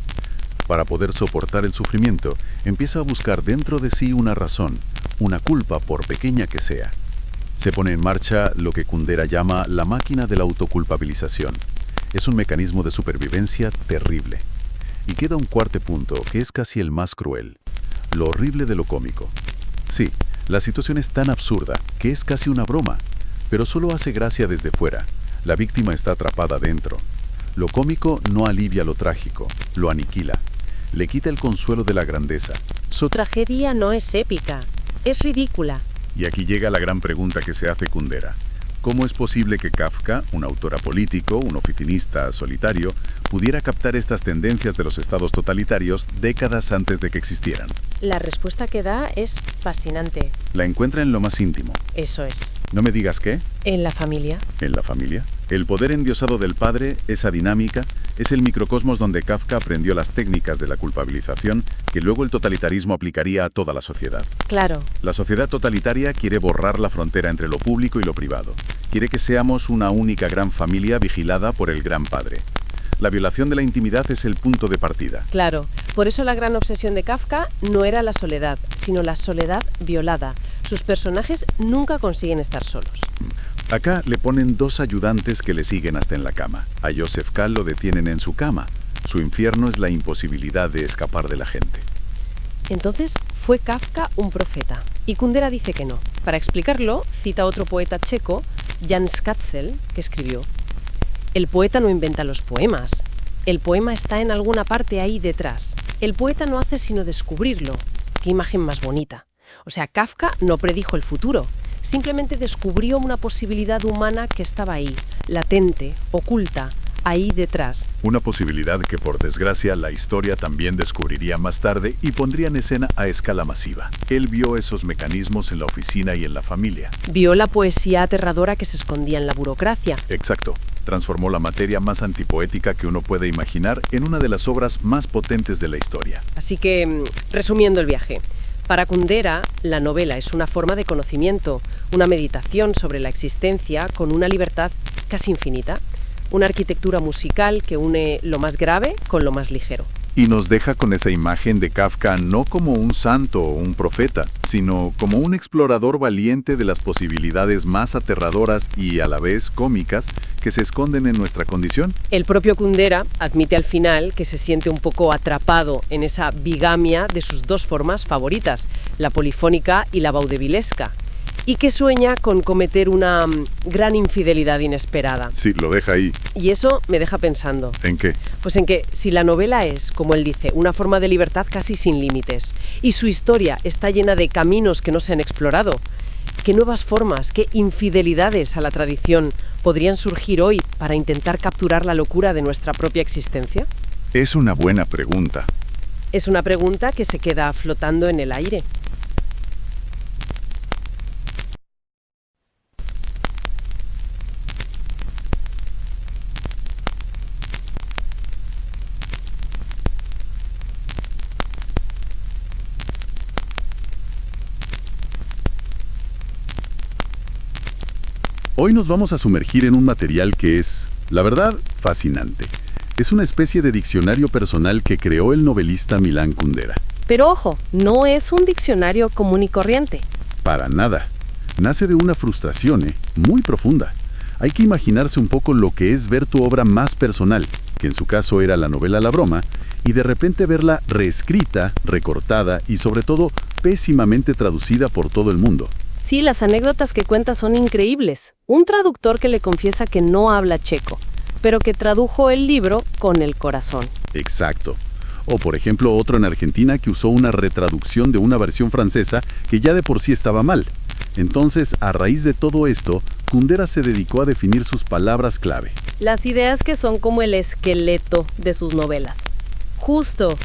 Para poder soportar el sufrimiento, empieza a buscar dentro de sí una razón, una culpa por pequeña que sea. Se pone en marcha lo que Kundera llama la máquina de la autoculpabilización. Es un mecanismo de supervivencia terrible. Y queda un cuarto punto, que es casi el más cruel. Lo horrible de lo cómico. Sí, la situación es tan absurda que es casi una broma, pero solo hace gracia desde fuera. La víctima está atrapada dentro. Lo cómico no alivia lo trágico, lo aniquila. Le quita el consuelo de la grandeza. Su tragedia no es épica, es ridícula. Y aquí llega la gran pregunta que se hace Kundera. ¿Cómo es posible que Kafka, un autor apolítico, un oficinista solitario, pudiera captar estas tendencias de los estados totalitarios décadas antes de que existieran? La respuesta que da es fascinante. La encuentra en lo más íntimo. Eso es. ¿No me digas qué? En la familia. ¿En la familia? El poder endiosado del padre, esa dinámica, es el microcosmos donde Kafka aprendió las técnicas de la culpabilización que luego el totalitarismo aplicaría a toda la sociedad. Claro. La sociedad totalitaria quiere borrar la frontera entre lo público y lo privado. Quiere que seamos una única gran familia vigilada por el gran padre. La violación de la intimidad es el punto de partida. Claro. Por eso la gran obsesión de Kafka no era la soledad, sino la soledad violada. Sus personajes nunca consiguen estar solos. Acá le ponen dos ayudantes que le siguen hasta en la cama. A Joseph K. lo detienen en su cama. Su infierno es la imposibilidad de escapar de la gente. Entonces, ¿fue Kafka un profeta? Y Kundera dice que no. Para explicarlo, cita a otro poeta checo, Jan Skadsel, que escribió: el poeta no inventa los poemas. El poema está en alguna parte ahí detrás. El poeta no hace sino descubrirlo. ¡Qué imagen más bonita! O sea, Kafka no predijo el futuro. Simplemente descubrió una posibilidad humana que estaba ahí, latente, oculta, ahí detrás. Una posibilidad que, por desgracia, la historia también descubriría más tarde y pondría en escena a escala masiva. Él vio esos mecanismos en la oficina y en la familia. Vio la poesía aterradora que se escondía en la burocracia. Exacto. Transformó la materia más antipoética que uno puede imaginar en una de las obras más potentes de la historia. Así que, resumiendo el viaje, para Kundera, la novela es una forma de conocimiento, una meditación sobre la existencia con una libertad casi infinita, una arquitectura musical que une lo más grave con lo más ligero. Y nos deja con esa imagen de Kafka no como un santo o un profeta, sino como un explorador valiente de las posibilidades más aterradoras y a la vez cómicas que se esconden en nuestra condición. El propio Kundera admite al final que se siente un poco atrapado en esa bigamia de sus dos formas favoritas, la polifónica y la vaudevilesca, y que sueña con cometer una gran infidelidad inesperada. Sí, lo deja ahí. Y eso me deja pensando. ¿En qué? Pues en que si la novela es, como él dice, una forma de libertad casi sin límites, y su historia está llena de caminos que no se han explorado, ¿qué nuevas formas, qué infidelidades a la tradición podrían surgir hoy para intentar capturar la locura de nuestra propia existencia? Es una buena pregunta. Es una pregunta que se queda flotando en el aire. Hoy nos vamos a sumergir en un material que es, la verdad, fascinante. Es una especie de diccionario personal que creó el novelista Milan Kundera. Pero ojo, no es un diccionario común y corriente. Para nada. Nace de una frustración, muy profunda. Hay que imaginarse un poco lo que es ver tu obra más personal, que en su caso era la novela La Broma, y de repente verla reescrita, recortada y sobre todo pésimamente traducida por todo el mundo. Sí, las anécdotas que cuenta son increíbles. Un traductor que le confiesa que no habla checo, pero que tradujo el libro con el corazón. Exacto. O por ejemplo otro en Argentina que usó una retraducción de una versión francesa que ya de por sí estaba mal. Entonces, a raíz de todo esto, Kundera se dedicó a definir sus palabras clave. Las ideas que son como el esqueleto de sus novelas. Justo.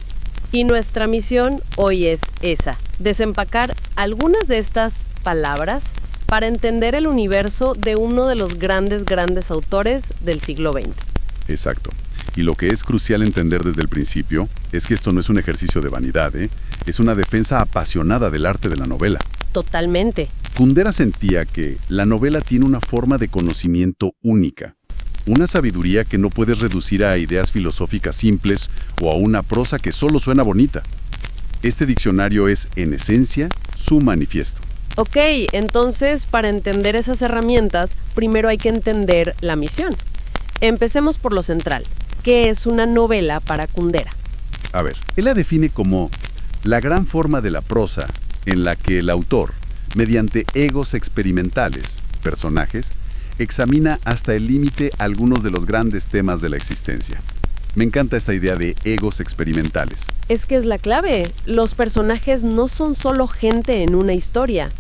Y nuestra misión hoy es esa, desempacar algunas de estas palabras para entender el universo de uno de los grandes autores del siglo XX. Exacto. Y lo que es crucial entender desde el principio es que esto no es un ejercicio de vanidad, es una defensa apasionada del arte de la novela. Totalmente. Kundera sentía que la novela tiene una forma de conocimiento única. Una sabiduría que no puedes reducir a ideas filosóficas simples o a una prosa que solo suena bonita. Este diccionario es, en esencia, su manifiesto. Ok, entonces, para entender esas herramientas, primero hay que entender la misión. Empecemos por lo central. ¿Qué es una novela para Kundera? A ver, él la define como la gran forma de la prosa en la que el autor, mediante egos experimentales, personajes, examina hasta el límite algunos de los grandes temas de la existencia. Me encanta esta idea de egos experimentales. Es que es la clave. Los personajes no son solo gente en una historia.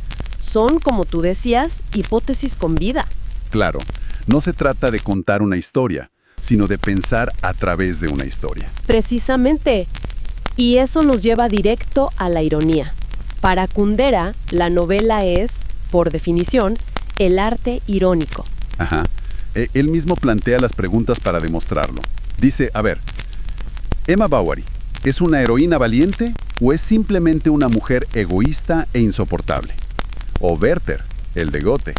Son, como tú decías, hipótesis con vida. Claro, no se trata de contar una historia, sino de pensar a través de una historia. Precisamente. Y eso nos lleva directo a la ironía. Para Kundera, la novela es, por definición, el arte irónico. Ajá. Él mismo plantea las preguntas para demostrarlo. Dice, a ver, Emma Bovary, ¿es una heroína valiente o es simplemente una mujer egoísta e insoportable? O Werther, el de Goethe,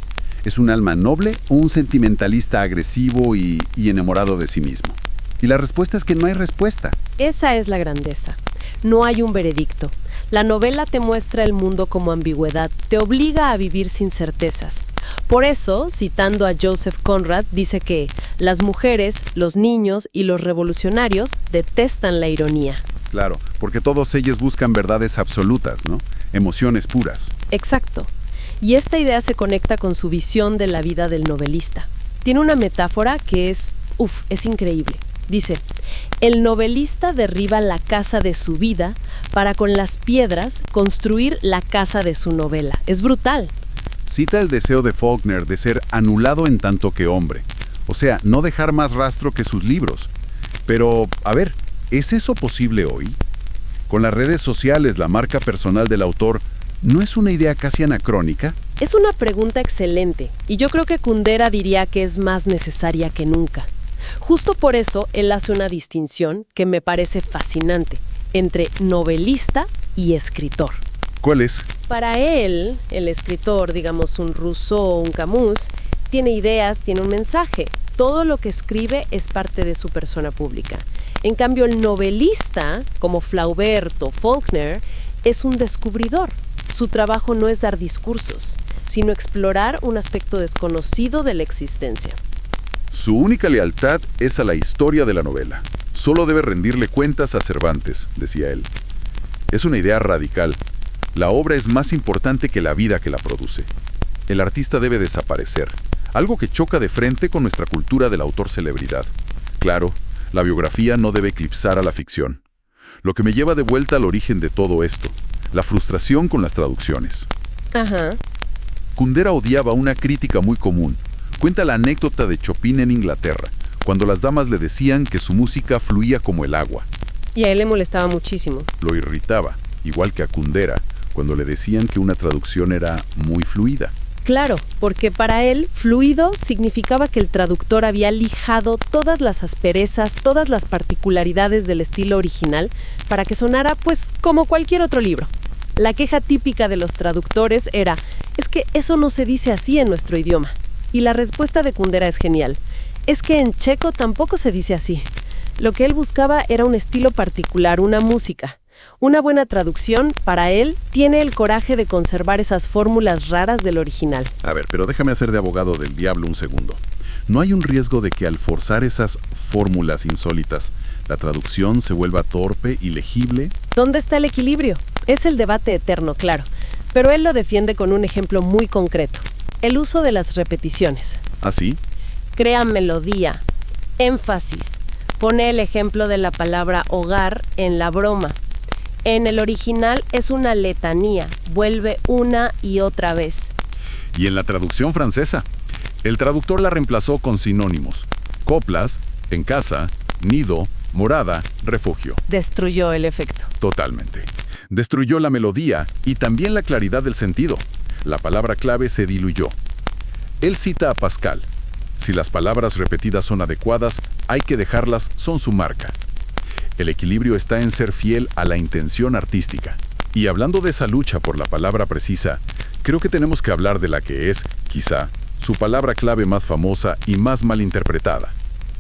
¿es un alma noble o un sentimentalista agresivo y enamorado de sí mismo? Y la respuesta es que no hay respuesta. Esa es la grandeza. No hay un veredicto. La novela te muestra el mundo como ambigüedad, te obliga a vivir sin certezas. Por eso, citando a Joseph Conrad, dice que las mujeres, los niños y los revolucionarios detestan la ironía. Claro, porque todos ellos buscan verdades absolutas, ¿no? Emociones puras. Exacto. Y esta idea se conecta con su visión de la vida del novelista. Tiene una metáfora que es increíble. Dice, el novelista derriba la casa de su vida para con las piedras construir la casa de su novela. Es brutal. Cita el deseo de Faulkner de ser anulado en tanto que hombre. O sea, no dejar más rastro que sus libros. Pero, a ver, ¿es eso posible hoy? Con las redes sociales, la marca personal del autor, ¿no es una idea casi anacrónica? Es una pregunta excelente, y yo creo que Kundera diría que es más necesaria que nunca. Justo por eso, él hace una distinción que me parece fascinante entre novelista y escritor. ¿Cuál es? Para él, el escritor, digamos un Rousseau o un Camus, tiene ideas, tiene un mensaje. Todo lo que escribe es parte de su persona pública. En cambio, el novelista, como Flaubert o Faulkner, es un descubridor. Su trabajo no es dar discursos, sino explorar un aspecto desconocido de la existencia. Su única lealtad es a la historia de la novela. Solo debe rendirle cuentas a Cervantes, decía él. Es una idea radical. La obra es más importante que la vida que la produce. El artista debe desaparecer, algo que choca de frente con nuestra cultura del autor celebridad. Claro, la biografía no debe eclipsar a la ficción. Lo que me lleva de vuelta al origen de todo esto, la frustración con las traducciones. Ajá. Kundera odiaba una crítica muy común. Cuenta la anécdota de Chopin en Inglaterra, cuando las damas le decían que su música fluía como el agua. Y a él le molestaba muchísimo. Lo irritaba, igual que a Kundera, cuando le decían que una traducción era muy fluida. Claro, porque para él, fluido significaba que el traductor había lijado todas las asperezas, todas las particularidades del estilo original para que sonara, pues, como cualquier otro libro. La queja típica de los traductores era, es que eso no se dice así en nuestro idioma. Y la respuesta de Kundera es genial. Es que en checo tampoco se dice así. Lo que él buscaba era un estilo particular, una música. Una buena traducción, para él, tiene el coraje de conservar esas fórmulas raras del original. A ver, pero déjame hacer de abogado del diablo un segundo. ¿No hay un riesgo de que al forzar esas fórmulas insólitas, la traducción se vuelva torpe y legible? ¿Dónde está el equilibrio? Es el debate eterno, claro. Pero él lo defiende con un ejemplo muy concreto. El uso de las repeticiones. ¿Ah, sí? Crea melodía, énfasis. Pone el ejemplo de la palabra hogar en la broma. En el original es una letanía, vuelve una y otra vez. Y en la traducción francesa, el traductor la reemplazó con sinónimos. Coplas, en casa, nido, morada, refugio. Destruyó el efecto. Totalmente. Destruyó la melodía y también la claridad del sentido. La palabra clave se diluyó. Él cita a Pascal. Si las palabras repetidas son adecuadas, hay que dejarlas, son su marca. El equilibrio está en ser fiel a la intención artística. Y hablando de esa lucha por la palabra precisa, creo que tenemos que hablar de la que es, quizá, su palabra clave más famosa y más malinterpretada: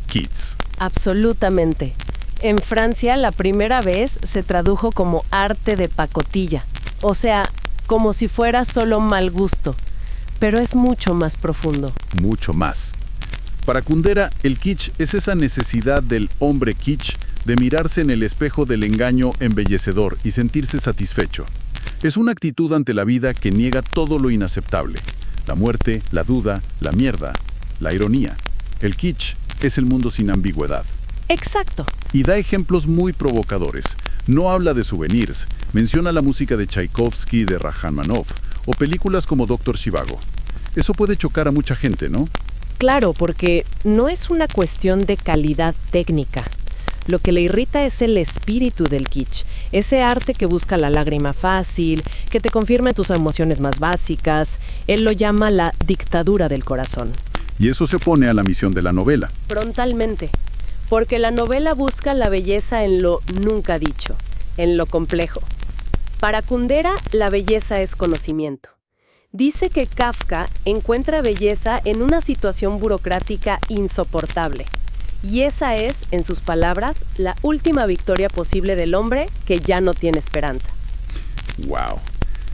kitsch. Absolutamente. En Francia, la primera vez se tradujo como arte de pacotilla. O sea, como si fuera solo mal gusto. Pero es mucho más profundo. Mucho más. Para Kundera, el kitsch es esa necesidad del hombre kitsch de mirarse en el espejo del engaño embellecedor y sentirse satisfecho. Es una actitud ante la vida que niega todo lo inaceptable: la muerte, la duda, la mierda, la ironía. El kitsch es el mundo sin ambigüedad. Exacto. Y da ejemplos muy provocadores. No habla de souvenirs, menciona la música de Tchaikovsky, de Rachmaninoff, o películas como Dr. Zhivago. Eso puede chocar a mucha gente, ¿no? Claro, porque no es una cuestión de calidad técnica. Lo que le irrita es el espíritu del kitsch, ese arte que busca la lágrima fácil, que te confirma en tus emociones más básicas. Él lo llama la dictadura del corazón. Y eso se opone a la misión de la novela. Frontalmente, porque la novela busca la belleza en lo nunca dicho, en lo complejo. Para Kundera, la belleza es conocimiento. Dice que Kafka encuentra belleza en una situación burocrática insoportable. Y esa es, en sus palabras, la última victoria posible del hombre que ya no tiene esperanza. ¡Wow!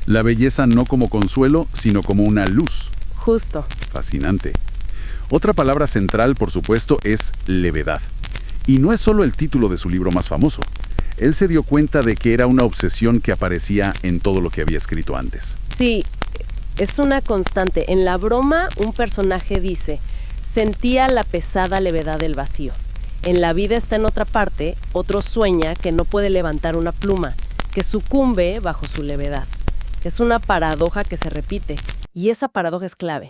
La belleza no como consuelo, sino como una luz. Justo. Fascinante. Otra palabra central, por supuesto, es levedad. Y no es solo el título de su libro más famoso. Él se dio cuenta de que era una obsesión que aparecía en todo lo que había escrito antes. Sí, es una constante. En la broma, un personaje dice: sentía la pesada levedad del vacío. En La vida está en otra parte, otro sueña que no puede levantar una pluma, que sucumbe bajo su levedad. Es una paradoja que se repite, y esa paradoja es clave.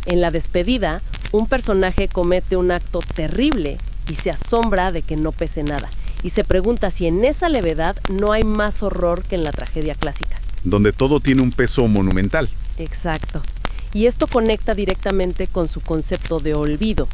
En La despedida, un personaje comete un acto terrible y se asombra de que no pese nada, y se pregunta si en esa levedad no hay más horror que en la tragedia clásica. Donde todo tiene un peso monumental. Exacto. Y esto conecta directamente con su concepto de olvido.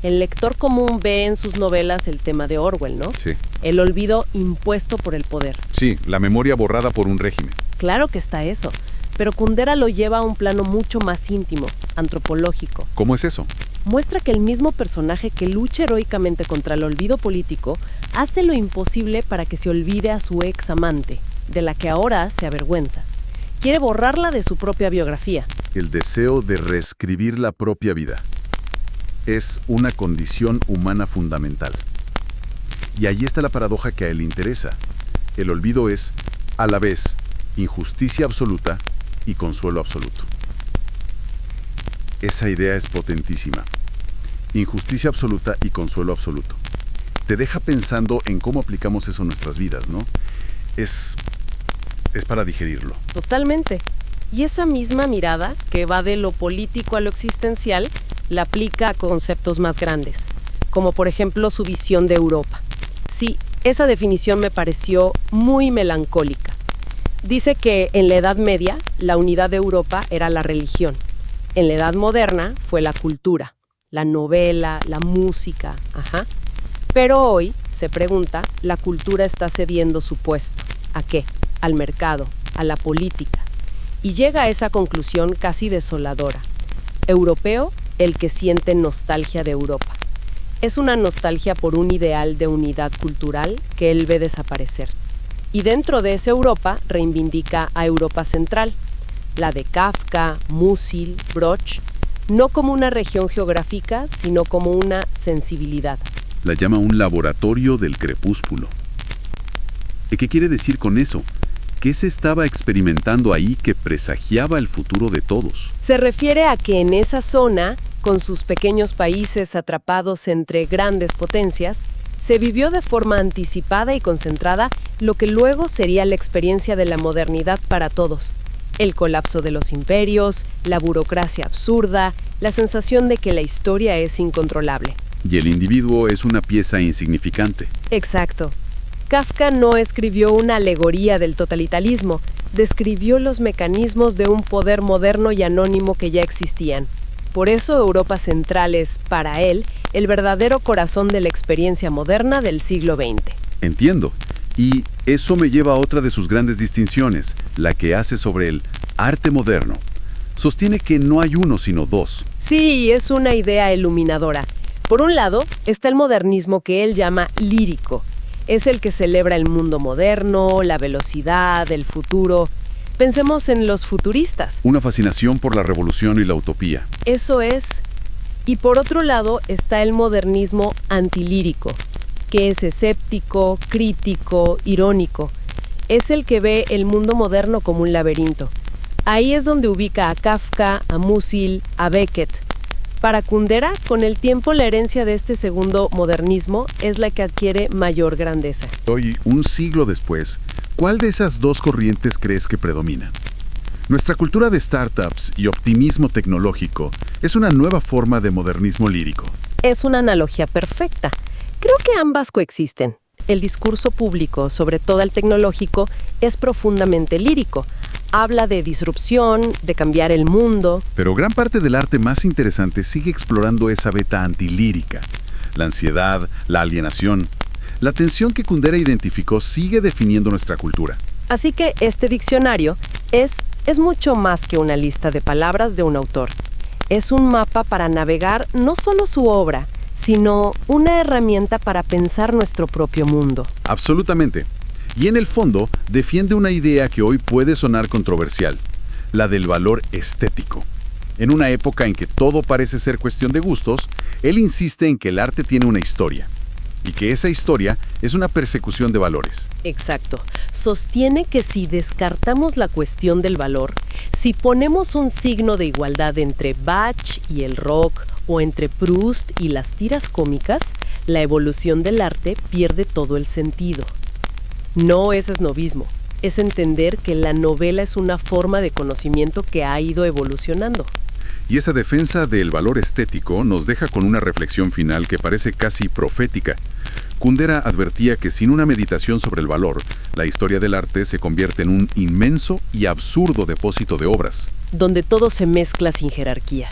El lector común ve en sus novelas el tema de Orwell, ¿no? Sí. El olvido impuesto por el poder. Sí, la memoria borrada por un régimen. Claro que está eso, pero Kundera lo lleva a un plano mucho más íntimo, antropológico. ¿Cómo es eso? Muestra que el mismo personaje que lucha heroicamente contra el olvido político hace lo imposible para que se olvide a su ex amante, de la que ahora se avergüenza. Quiere borrarla de su propia biografía. El deseo de reescribir la propia vida es una condición humana fundamental. Y ahí está la paradoja que a él interesa. El olvido es, a la vez, injusticia absoluta y consuelo absoluto. Esa idea es potentísima. Injusticia absoluta y consuelo absoluto. Te deja pensando en cómo aplicamos eso en nuestras vidas, ¿no? Es para digerirlo. Totalmente. Y esa misma mirada, que va de lo político a lo existencial, la aplica a conceptos más grandes, como por ejemplo su visión de Europa. Sí, esa definición me pareció muy melancólica. Dice que en la Edad Media la unidad de Europa era la religión. En la Edad Moderna fue la cultura, la novela, la música, Pero hoy, se pregunta, la cultura está cediendo su puesto. ¿A qué? Al mercado, a la política. Y llega a esa conclusión casi desoladora. Europeo, el que siente nostalgia de Europa. Es una nostalgia por un ideal de unidad cultural que él ve desaparecer. Y dentro de esa Europa reivindica a Europa Central, la de Kafka, Musil, Broch, no como una región geográfica, sino como una sensibilidad. La llama un laboratorio del crepúsculo. ¿Y qué quiere decir con eso? ¿Qué se estaba experimentando ahí que presagiaba el futuro de todos? Se refiere a que en esa zona, con sus pequeños países atrapados entre grandes potencias, se vivió de forma anticipada y concentrada lo que luego sería la experiencia de la modernidad para todos. El colapso de los imperios, la burocracia absurda, la sensación de que la historia es incontrolable. Y el individuo es una pieza insignificante. Exacto. Kafka no escribió una alegoría del totalitarismo, describió los mecanismos de un poder moderno y anónimo que ya existían. Por eso Europa Central es, para él, el verdadero corazón de la experiencia moderna del siglo XX. Entiendo. Y eso me lleva a otra de sus grandes distinciones, la que hace sobre el arte moderno. Sostiene que no hay uno sino dos. Sí, es una idea iluminadora. Por un lado, está el modernismo que él llama lírico. Es el que celebra el mundo moderno, la velocidad, el futuro. Pensemos en los futuristas. Una fascinación por la revolución y la utopía. Eso es. Y por otro lado está el modernismo antilírico, que es escéptico, crítico, irónico. Es el que ve el mundo moderno como un laberinto. Ahí es donde ubica a Kafka, a Musil, a Beckett. Para Kundera, con el tiempo la herencia de este segundo modernismo es la que adquiere mayor grandeza. Hoy, un siglo después, ¿cuál de esas dos corrientes crees que predomina? Nuestra cultura de startups y optimismo tecnológico Es una nueva forma de modernismo lírico. Es una analogía perfecta. Creo que ambas coexisten. El discurso público, sobre todo el tecnológico, es profundamente lírico. Habla de disrupción, de cambiar el mundo. Pero gran parte del arte más interesante sigue explorando esa beta antilírica. La ansiedad, la alienación. La tensión que Kundera identificó sigue definiendo nuestra cultura. Así que este diccionario es mucho más que una lista de palabras de un autor. Es un mapa para navegar no solo su obra, sino una herramienta para pensar nuestro propio mundo. Absolutamente. Y en el fondo, defiende una idea que hoy puede sonar controversial, la del valor estético. En una época en que todo parece ser cuestión de gustos, él insiste en que el arte tiene una historia, y que esa historia es una persecución de valores. Exacto. Sostiene que si descartamos la cuestión del valor, si ponemos un signo de igualdad entre Bach y el rock, o entre Proust y las tiras cómicas, la evolución del arte pierde todo el sentido. No es esnobismo, es entender que la novela es una forma de conocimiento que ha ido evolucionando. Y esa defensa del valor estético nos deja con una reflexión final que parece casi profética. Kundera advertía que sin una meditación sobre el valor, la historia del arte se convierte en un inmenso y absurdo depósito de obras. Donde todo se mezcla sin jerarquía.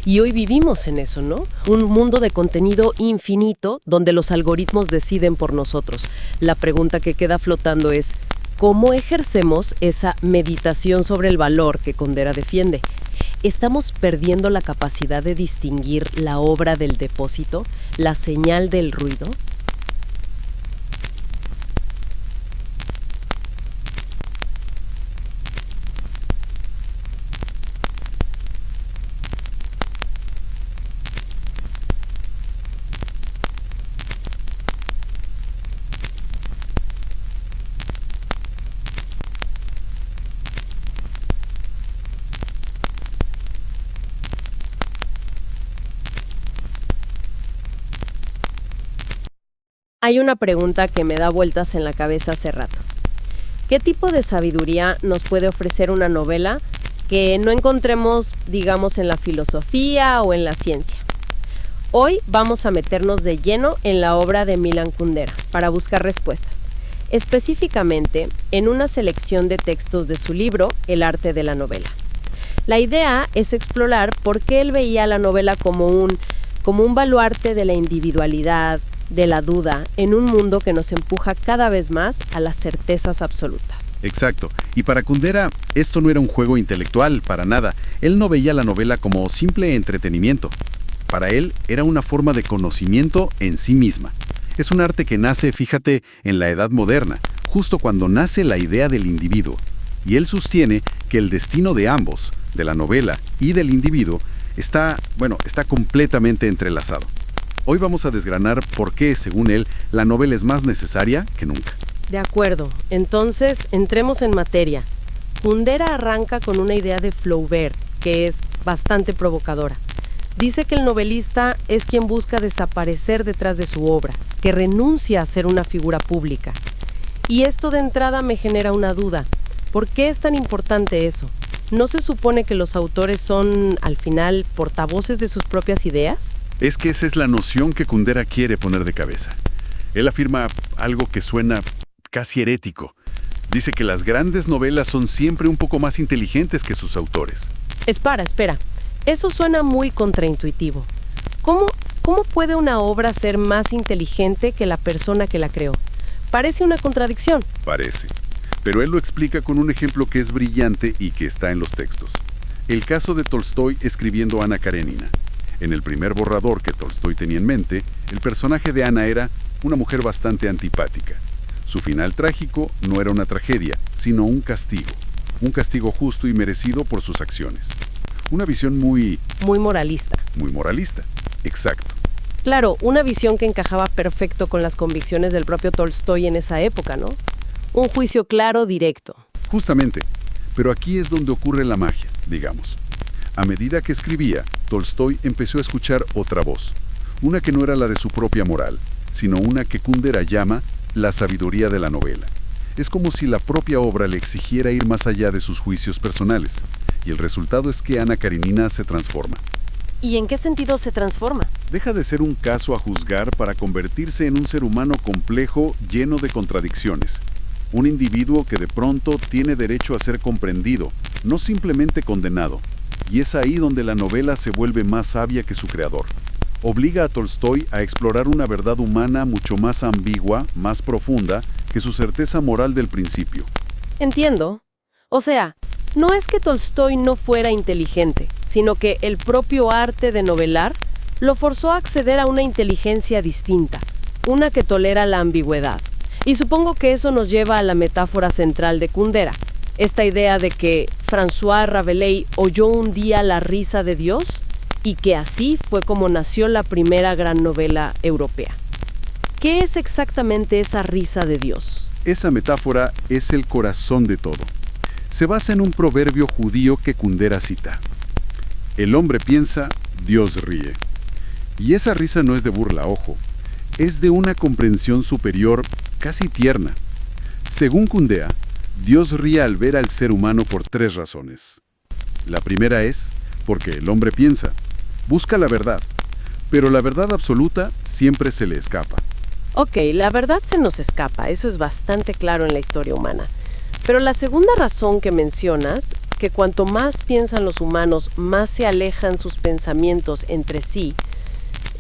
Y hoy vivimos en eso, ¿no? Un mundo de contenido infinito donde los algoritmos deciden por nosotros. La pregunta que queda flotando es, ¿cómo ejercemos esa meditación sobre el valor que Kundera defiende? ¿Estamos perdiendo la capacidad de distinguir la obra del depósito, la señal del ruido? Hay una pregunta que me da vueltas en la cabeza hace rato. ¿Qué tipo de sabiduría nos puede ofrecer una novela que no encontremos, digamos, en la filosofía o en la ciencia? Hoy vamos a meternos de lleno en la obra de Milan Kundera para buscar respuestas, específicamente en una selección de textos de su libro El arte de la novela. La idea es explorar por qué él veía la novela como un baluarte de la individualidad, de la duda, en un mundo que nos empuja cada vez más a las certezas absolutas. Exacto. Y para Kundera, esto no era un juego intelectual, para nada. Él no veía la novela como simple entretenimiento. Para él, era una forma de conocimiento en sí misma. Es un arte que nace, fíjate, en la Edad Moderna, justo cuando nace la idea del individuo. Y él sostiene que el destino de ambos, de la novela y del individuo, está completamente entrelazado. Hoy vamos a desgranar por qué, según él, la novela es más necesaria que nunca. De acuerdo. Entonces, entremos en materia. Kundera arranca con una idea de Flaubert, que es bastante provocadora. Dice que el novelista es quien busca desaparecer detrás de su obra, que renuncia a ser una figura pública. Y esto de entrada me genera una duda. ¿Por qué es tan importante eso? ¿No se supone que los autores son, al final, portavoces de sus propias ideas? Es que esa es la noción que Kundera quiere poner de cabeza. Él afirma algo que suena casi herético. Dice que las grandes novelas son siempre un poco más inteligentes que sus autores. Espera. Eso suena muy contraintuitivo. ¿Cómo puede una obra ser más inteligente que la persona que la creó? Parece una contradicción. Parece. Pero él lo explica con un ejemplo que es brillante y que está en los textos. El caso de Tolstói escribiendo Ana Karenina. En el primer borrador que Tolstói tenía en mente, el personaje de Ana era una mujer bastante antipática. Su final trágico no era una tragedia, sino un castigo justo y merecido por sus acciones. Una visión muy moralista. Muy moralista, exacto. Claro, una visión que encajaba perfecto con las convicciones del propio Tolstói en esa época, ¿no? Un juicio claro, directo. Justamente, pero aquí es donde ocurre la magia, digamos. A medida que escribía, Tolstói empezó a escuchar otra voz, una que no era la de su propia moral, sino una que Kundera llama la sabiduría de la novela. Es como si la propia obra le exigiera ir más allá de sus juicios personales, y el resultado es que Ana Karenina se transforma. ¿Y en qué sentido se transforma? Deja de ser un caso a juzgar para convertirse en un ser humano complejo lleno de contradicciones. Un individuo que de pronto tiene derecho a ser comprendido, no simplemente condenado. Y es ahí donde la novela se vuelve más sabia que su creador. Obliga a Tolstói a explorar una verdad humana mucho más ambigua, más profunda, que su certeza moral del principio. Entiendo. O sea, no es que Tolstói no fuera inteligente, sino que el propio arte de novelar lo forzó a acceder a una inteligencia distinta, una que tolera la ambigüedad. Y supongo que eso nos lleva a la metáfora central de Kundera, esta idea de que François Rabelais oyó un día la risa de Dios y que así fue como nació la primera gran novela europea. ¿Qué es exactamente esa risa de Dios? Esa metáfora es el corazón de todo. Se basa en un proverbio judío que Kundera cita. El hombre piensa, Dios ríe. Y esa risa no es de burla, ojo. Es de una comprensión superior, casi tierna. Según Kundera, Dios ríe al ver al ser humano por 3 razones. La primera es porque el hombre piensa, busca la verdad, pero la verdad absoluta siempre se le escapa. Ok, la verdad se nos escapa, eso es bastante claro en la historia humana. Pero la segunda razón que mencionas, que cuanto más piensan los humanos, más se alejan sus pensamientos entre sí,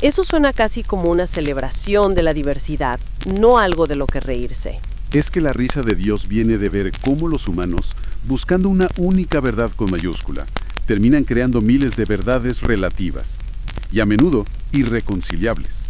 eso suena casi como una celebración de la diversidad, no algo de lo que reírse. Es que la risa de Dios viene de ver cómo los humanos, buscando una única verdad con mayúscula, terminan creando miles de verdades relativas, y a menudo irreconciliables.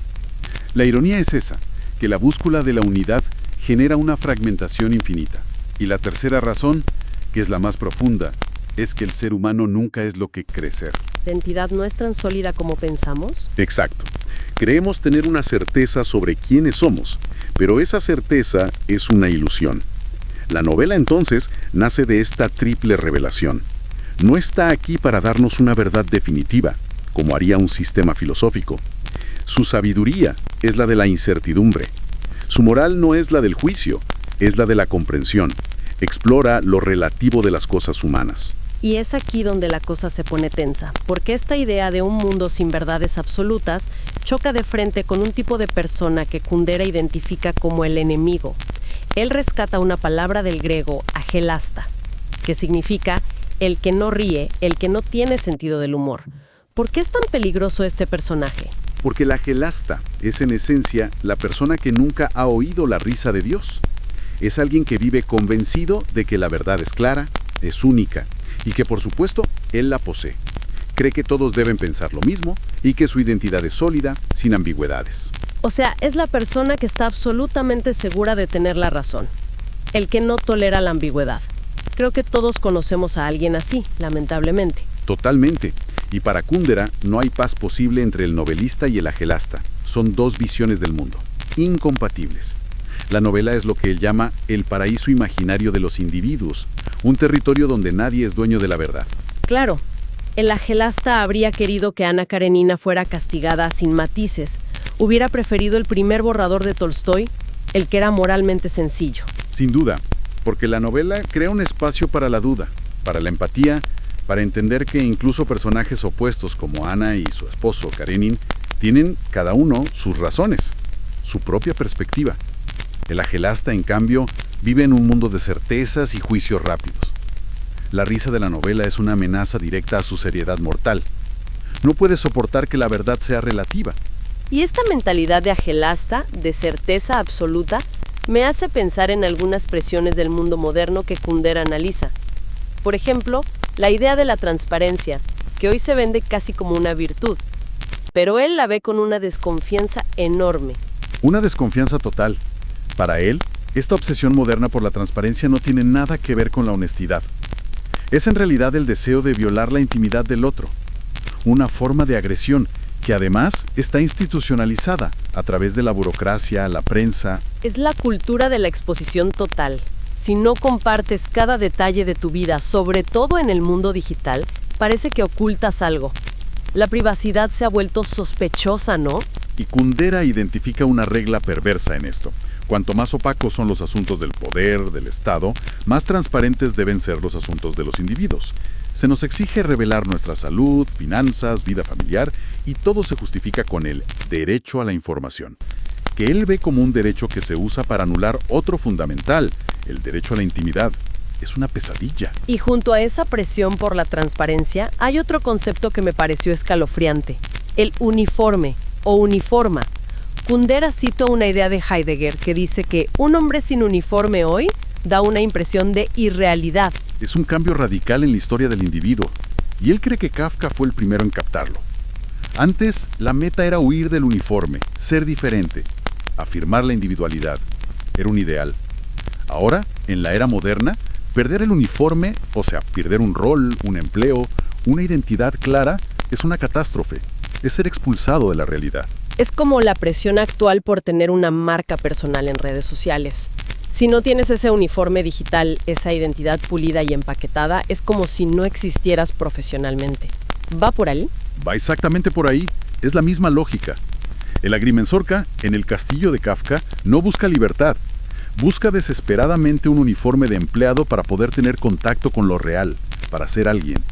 La ironía es esa, que la búsqueda de la unidad genera una fragmentación infinita. Y la tercera razón, que es la más profunda, es que el ser humano nunca es lo que cree ser. ¿La entidad no es tan sólida como pensamos? Exacto. Creemos tener una certeza sobre quiénes somos, pero esa certeza es una ilusión. La novela entonces nace de esta triple revelación. No está aquí para darnos una verdad definitiva, como haría un sistema filosófico. Su sabiduría es la de la incertidumbre. Su moral no es la del juicio, es la de la comprensión. Explora lo relativo de las cosas humanas. Y es aquí donde la cosa se pone tensa, porque esta idea de un mundo sin verdades absolutas choca de frente con un tipo de persona que Kundera identifica como el enemigo. Él rescata una palabra del griego, agelasta, que significa el que no ríe, el que no tiene sentido del humor. ¿Por qué es tan peligroso este personaje? Porque la agelasta es en esencia la persona que nunca ha oído la risa de Dios. Es alguien que vive convencido de que la verdad es clara, es única, y que por supuesto él la posee. Cree que todos deben pensar lo mismo y que su identidad es sólida, sin ambigüedades. O sea, es la persona que está absolutamente segura de tener la razón. El que no tolera la ambigüedad. Creo que todos conocemos a alguien así, lamentablemente. Totalmente. Y para Kundera no hay paz posible entre el novelista y el agelasta. Son 2 visiones del mundo, incompatibles. La novela es lo que él llama el paraíso imaginario de los individuos, un territorio donde nadie es dueño de la verdad. Claro, el agelasta habría querido que Ana Karenina fuera castigada sin matices. Hubiera preferido el primer borrador de Tolstói, el que era moralmente sencillo. Sin duda, porque la novela crea un espacio para la duda, para la empatía, para entender que incluso personajes opuestos como Ana y su esposo Karenin tienen cada uno sus razones, su propia perspectiva. El agelasta, en cambio, vive en un mundo de certezas y juicios rápidos. La risa de la novela es una amenaza directa a su seriedad mortal. No puede soportar que la verdad sea relativa. Y esta mentalidad de agelasta, de certeza absoluta, me hace pensar en algunas presiones del mundo moderno que Kundera analiza. Por ejemplo, la idea de la transparencia, que hoy se vende casi como una virtud, pero él la ve con una desconfianza enorme. Una desconfianza total. Para él, esta obsesión moderna por la transparencia no tiene nada que ver con la honestidad. Es en realidad el deseo de violar la intimidad del otro. Una forma de agresión que además está institucionalizada a través de la burocracia, la prensa. Es la cultura de la exposición total. Si no compartes cada detalle de tu vida, sobre todo en el mundo digital, parece que ocultas algo. La privacidad se ha vuelto sospechosa, ¿no? Y Kundera identifica una regla perversa en esto. Cuanto más opacos son los asuntos del poder, del Estado, más transparentes deben ser los asuntos de los individuos. Se nos exige revelar nuestra salud, finanzas, vida familiar, y todo se justifica con el derecho a la información, que él ve como un derecho que se usa para anular otro fundamental, el derecho a la intimidad. Es una pesadilla. Y junto a esa presión por la transparencia, hay otro concepto que me pareció escalofriante: el uniforme o uniforma. Kundera cita una idea de Heidegger que dice que un hombre sin uniforme hoy da una impresión de irrealidad. Es un cambio radical en la historia del individuo, y él cree que Kafka fue el primero en captarlo. Antes, la meta era huir del uniforme, ser diferente, afirmar la individualidad. Era un ideal. Ahora, en la era moderna, perder el uniforme, o sea, perder un rol, un empleo, una identidad clara, es una catástrofe. Es ser expulsado de la realidad. Es como la presión actual por tener una marca personal en redes sociales. Si no tienes ese uniforme digital, esa identidad pulida y empaquetada, es como si no existieras profesionalmente. ¿Va por ahí? Va exactamente por ahí. Es la misma lógica. El agrimensor en el castillo de Kafka no busca libertad. Busca desesperadamente un uniforme de empleado para poder tener contacto con lo real, para ser alguien.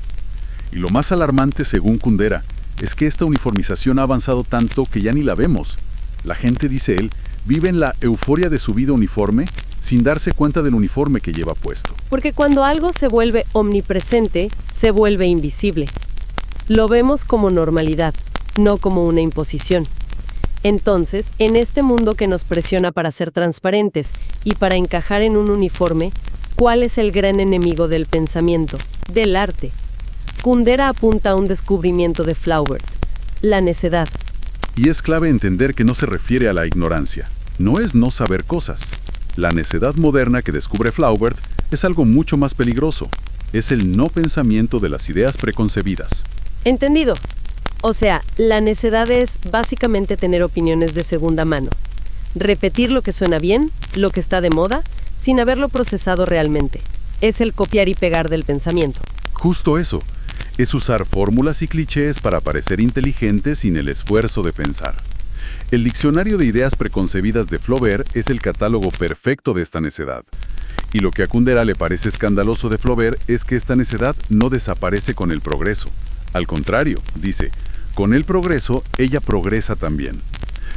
Y lo más alarmante, según Kundera, es que esta uniformización ha avanzado tanto que ya ni la vemos. La gente, dice él, vive en la euforia de su vida uniforme sin darse cuenta del uniforme que lleva puesto. Porque cuando algo se vuelve omnipresente, se vuelve invisible. Lo vemos como normalidad, no como una imposición. Entonces, en este mundo que nos presiona para ser transparentes y para encajar en un uniforme, ¿cuál es el gran enemigo del pensamiento, del arte? Kundera apunta a un descubrimiento de Flaubert: la necedad. Y es clave entender que no se refiere a la ignorancia. No es no saber cosas. La necedad moderna que descubre Flaubert es algo mucho más peligroso. Es el no pensamiento de las ideas preconcebidas. ¿Entendido? O sea, la necedad es básicamente tener opiniones de segunda mano. Repetir lo que suena bien, lo que está de moda, sin haberlo procesado realmente. Es el copiar y pegar del pensamiento. Justo eso. Es usar fórmulas y clichés para parecer inteligente sin el esfuerzo de pensar. El diccionario de ideas preconcebidas de Flaubert es el catálogo perfecto de esta necedad. Y lo que a Kundera le parece escandaloso de Flaubert es que esta necedad no desaparece con el progreso. Al contrario, dice, con el progreso, ella progresa también.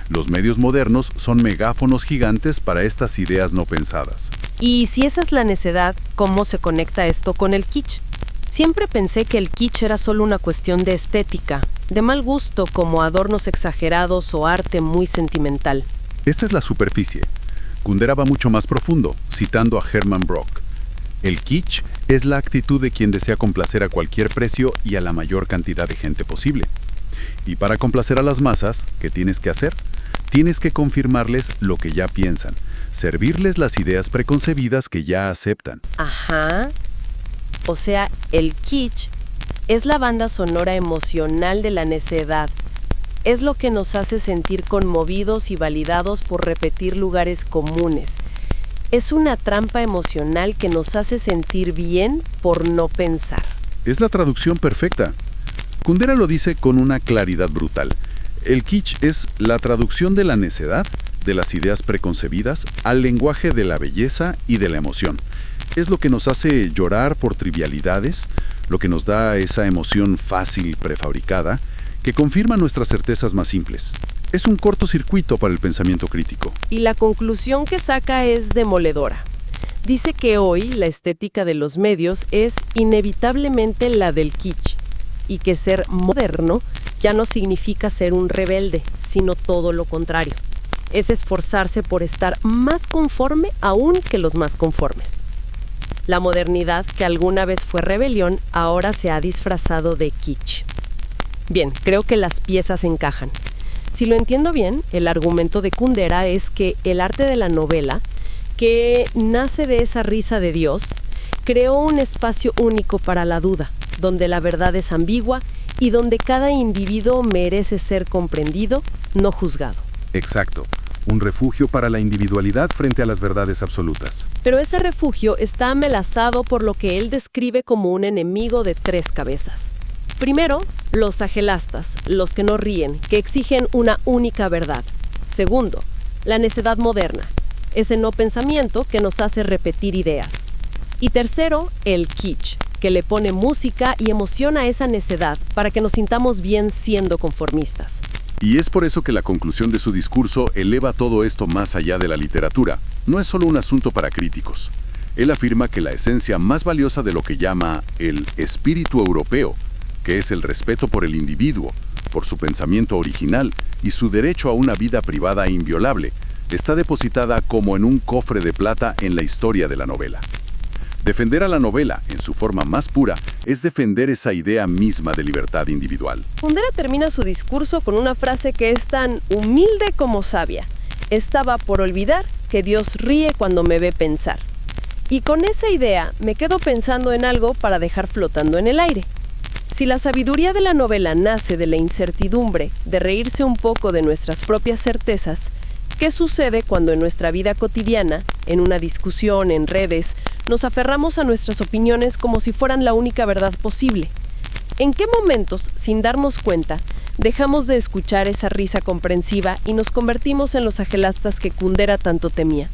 Los medios modernos son megáfonos gigantes para estas ideas no pensadas. Y si esa es la necedad, ¿cómo se conecta esto con el kitsch? Siempre pensé que el kitsch era solo una cuestión de estética, de mal gusto, como adornos exagerados o arte muy sentimental. Esta es la superficie. Kundera va mucho más profundo, citando a Hermann Brock. El kitsch es la actitud de quien desea complacer a cualquier precio y a la mayor cantidad de gente posible. Y para complacer a las masas, ¿qué tienes que hacer? Tienes que confirmarles lo que ya piensan, servirles las ideas preconcebidas que ya aceptan. Ajá. O sea, el kitsch es la banda sonora emocional de la necedad. Es lo que nos hace sentir conmovidos y validados por repetir lugares comunes. Es una trampa emocional que nos hace sentir bien por no pensar. Es la traducción perfecta. Kundera lo dice con una claridad brutal. El kitsch es la traducción de la necedad, de las ideas preconcebidas, al lenguaje de la belleza y de la emoción. Es lo que nos hace llorar por trivialidades, lo que nos da esa emoción fácil, prefabricada, que confirma nuestras certezas más simples. Es un cortocircuito para el pensamiento crítico. Y la conclusión que saca es demoledora. Dice que hoy la estética de los medios es inevitablemente la del kitsch, y que ser moderno ya no significa ser un rebelde, sino todo lo contrario. Es esforzarse por estar más conforme aún que los más conformes. La modernidad, que alguna vez fue rebelión, ahora se ha disfrazado de kitsch. Bien, creo que las piezas encajan. Si lo entiendo bien, el argumento de Kundera es que el arte de la novela, que nace de esa risa de Dios, creó un espacio único para la duda, donde la verdad es ambigua y donde cada individuo merece ser comprendido, no juzgado. Exacto. Un refugio para la individualidad frente a las verdades absolutas. Pero ese refugio está amenazado por lo que él describe como un enemigo de tres cabezas. Primero, los agelastas, los que no ríen, que exigen una única verdad. Segundo, la necedad moderna, ese no pensamiento que nos hace repetir ideas. Y tercero, el kitsch, que le pone música y emoción a esa necedad para que nos sintamos bien siendo conformistas. Y es por eso que la conclusión de su discurso eleva todo esto más allá de la literatura. No es solo un asunto para críticos. Él afirma que la esencia más valiosa de lo que llama el espíritu europeo, que es el respeto por el individuo, por su pensamiento original y su derecho a una vida privada e inviolable, está depositada como en un cofre de plata en la historia de la novela. Defender a la novela, en su forma más pura, es defender esa idea misma de libertad individual. Kundera termina su discurso con una frase que es tan humilde como sabia. Estaba por olvidar que Dios ríe cuando me ve pensar. Y con esa idea me quedo pensando en algo para dejar flotando en el aire. Si la sabiduría de la novela nace de la incertidumbre, de reírse un poco de nuestras propias certezas, ¿qué sucede cuando en nuestra vida cotidiana, en una discusión, en redes, nos aferramos a nuestras opiniones como si fueran la única verdad posible? ¿En qué momentos, sin darnos cuenta, dejamos de escuchar esa risa comprensiva y nos convertimos en los agelastas que Kundera tanto temía?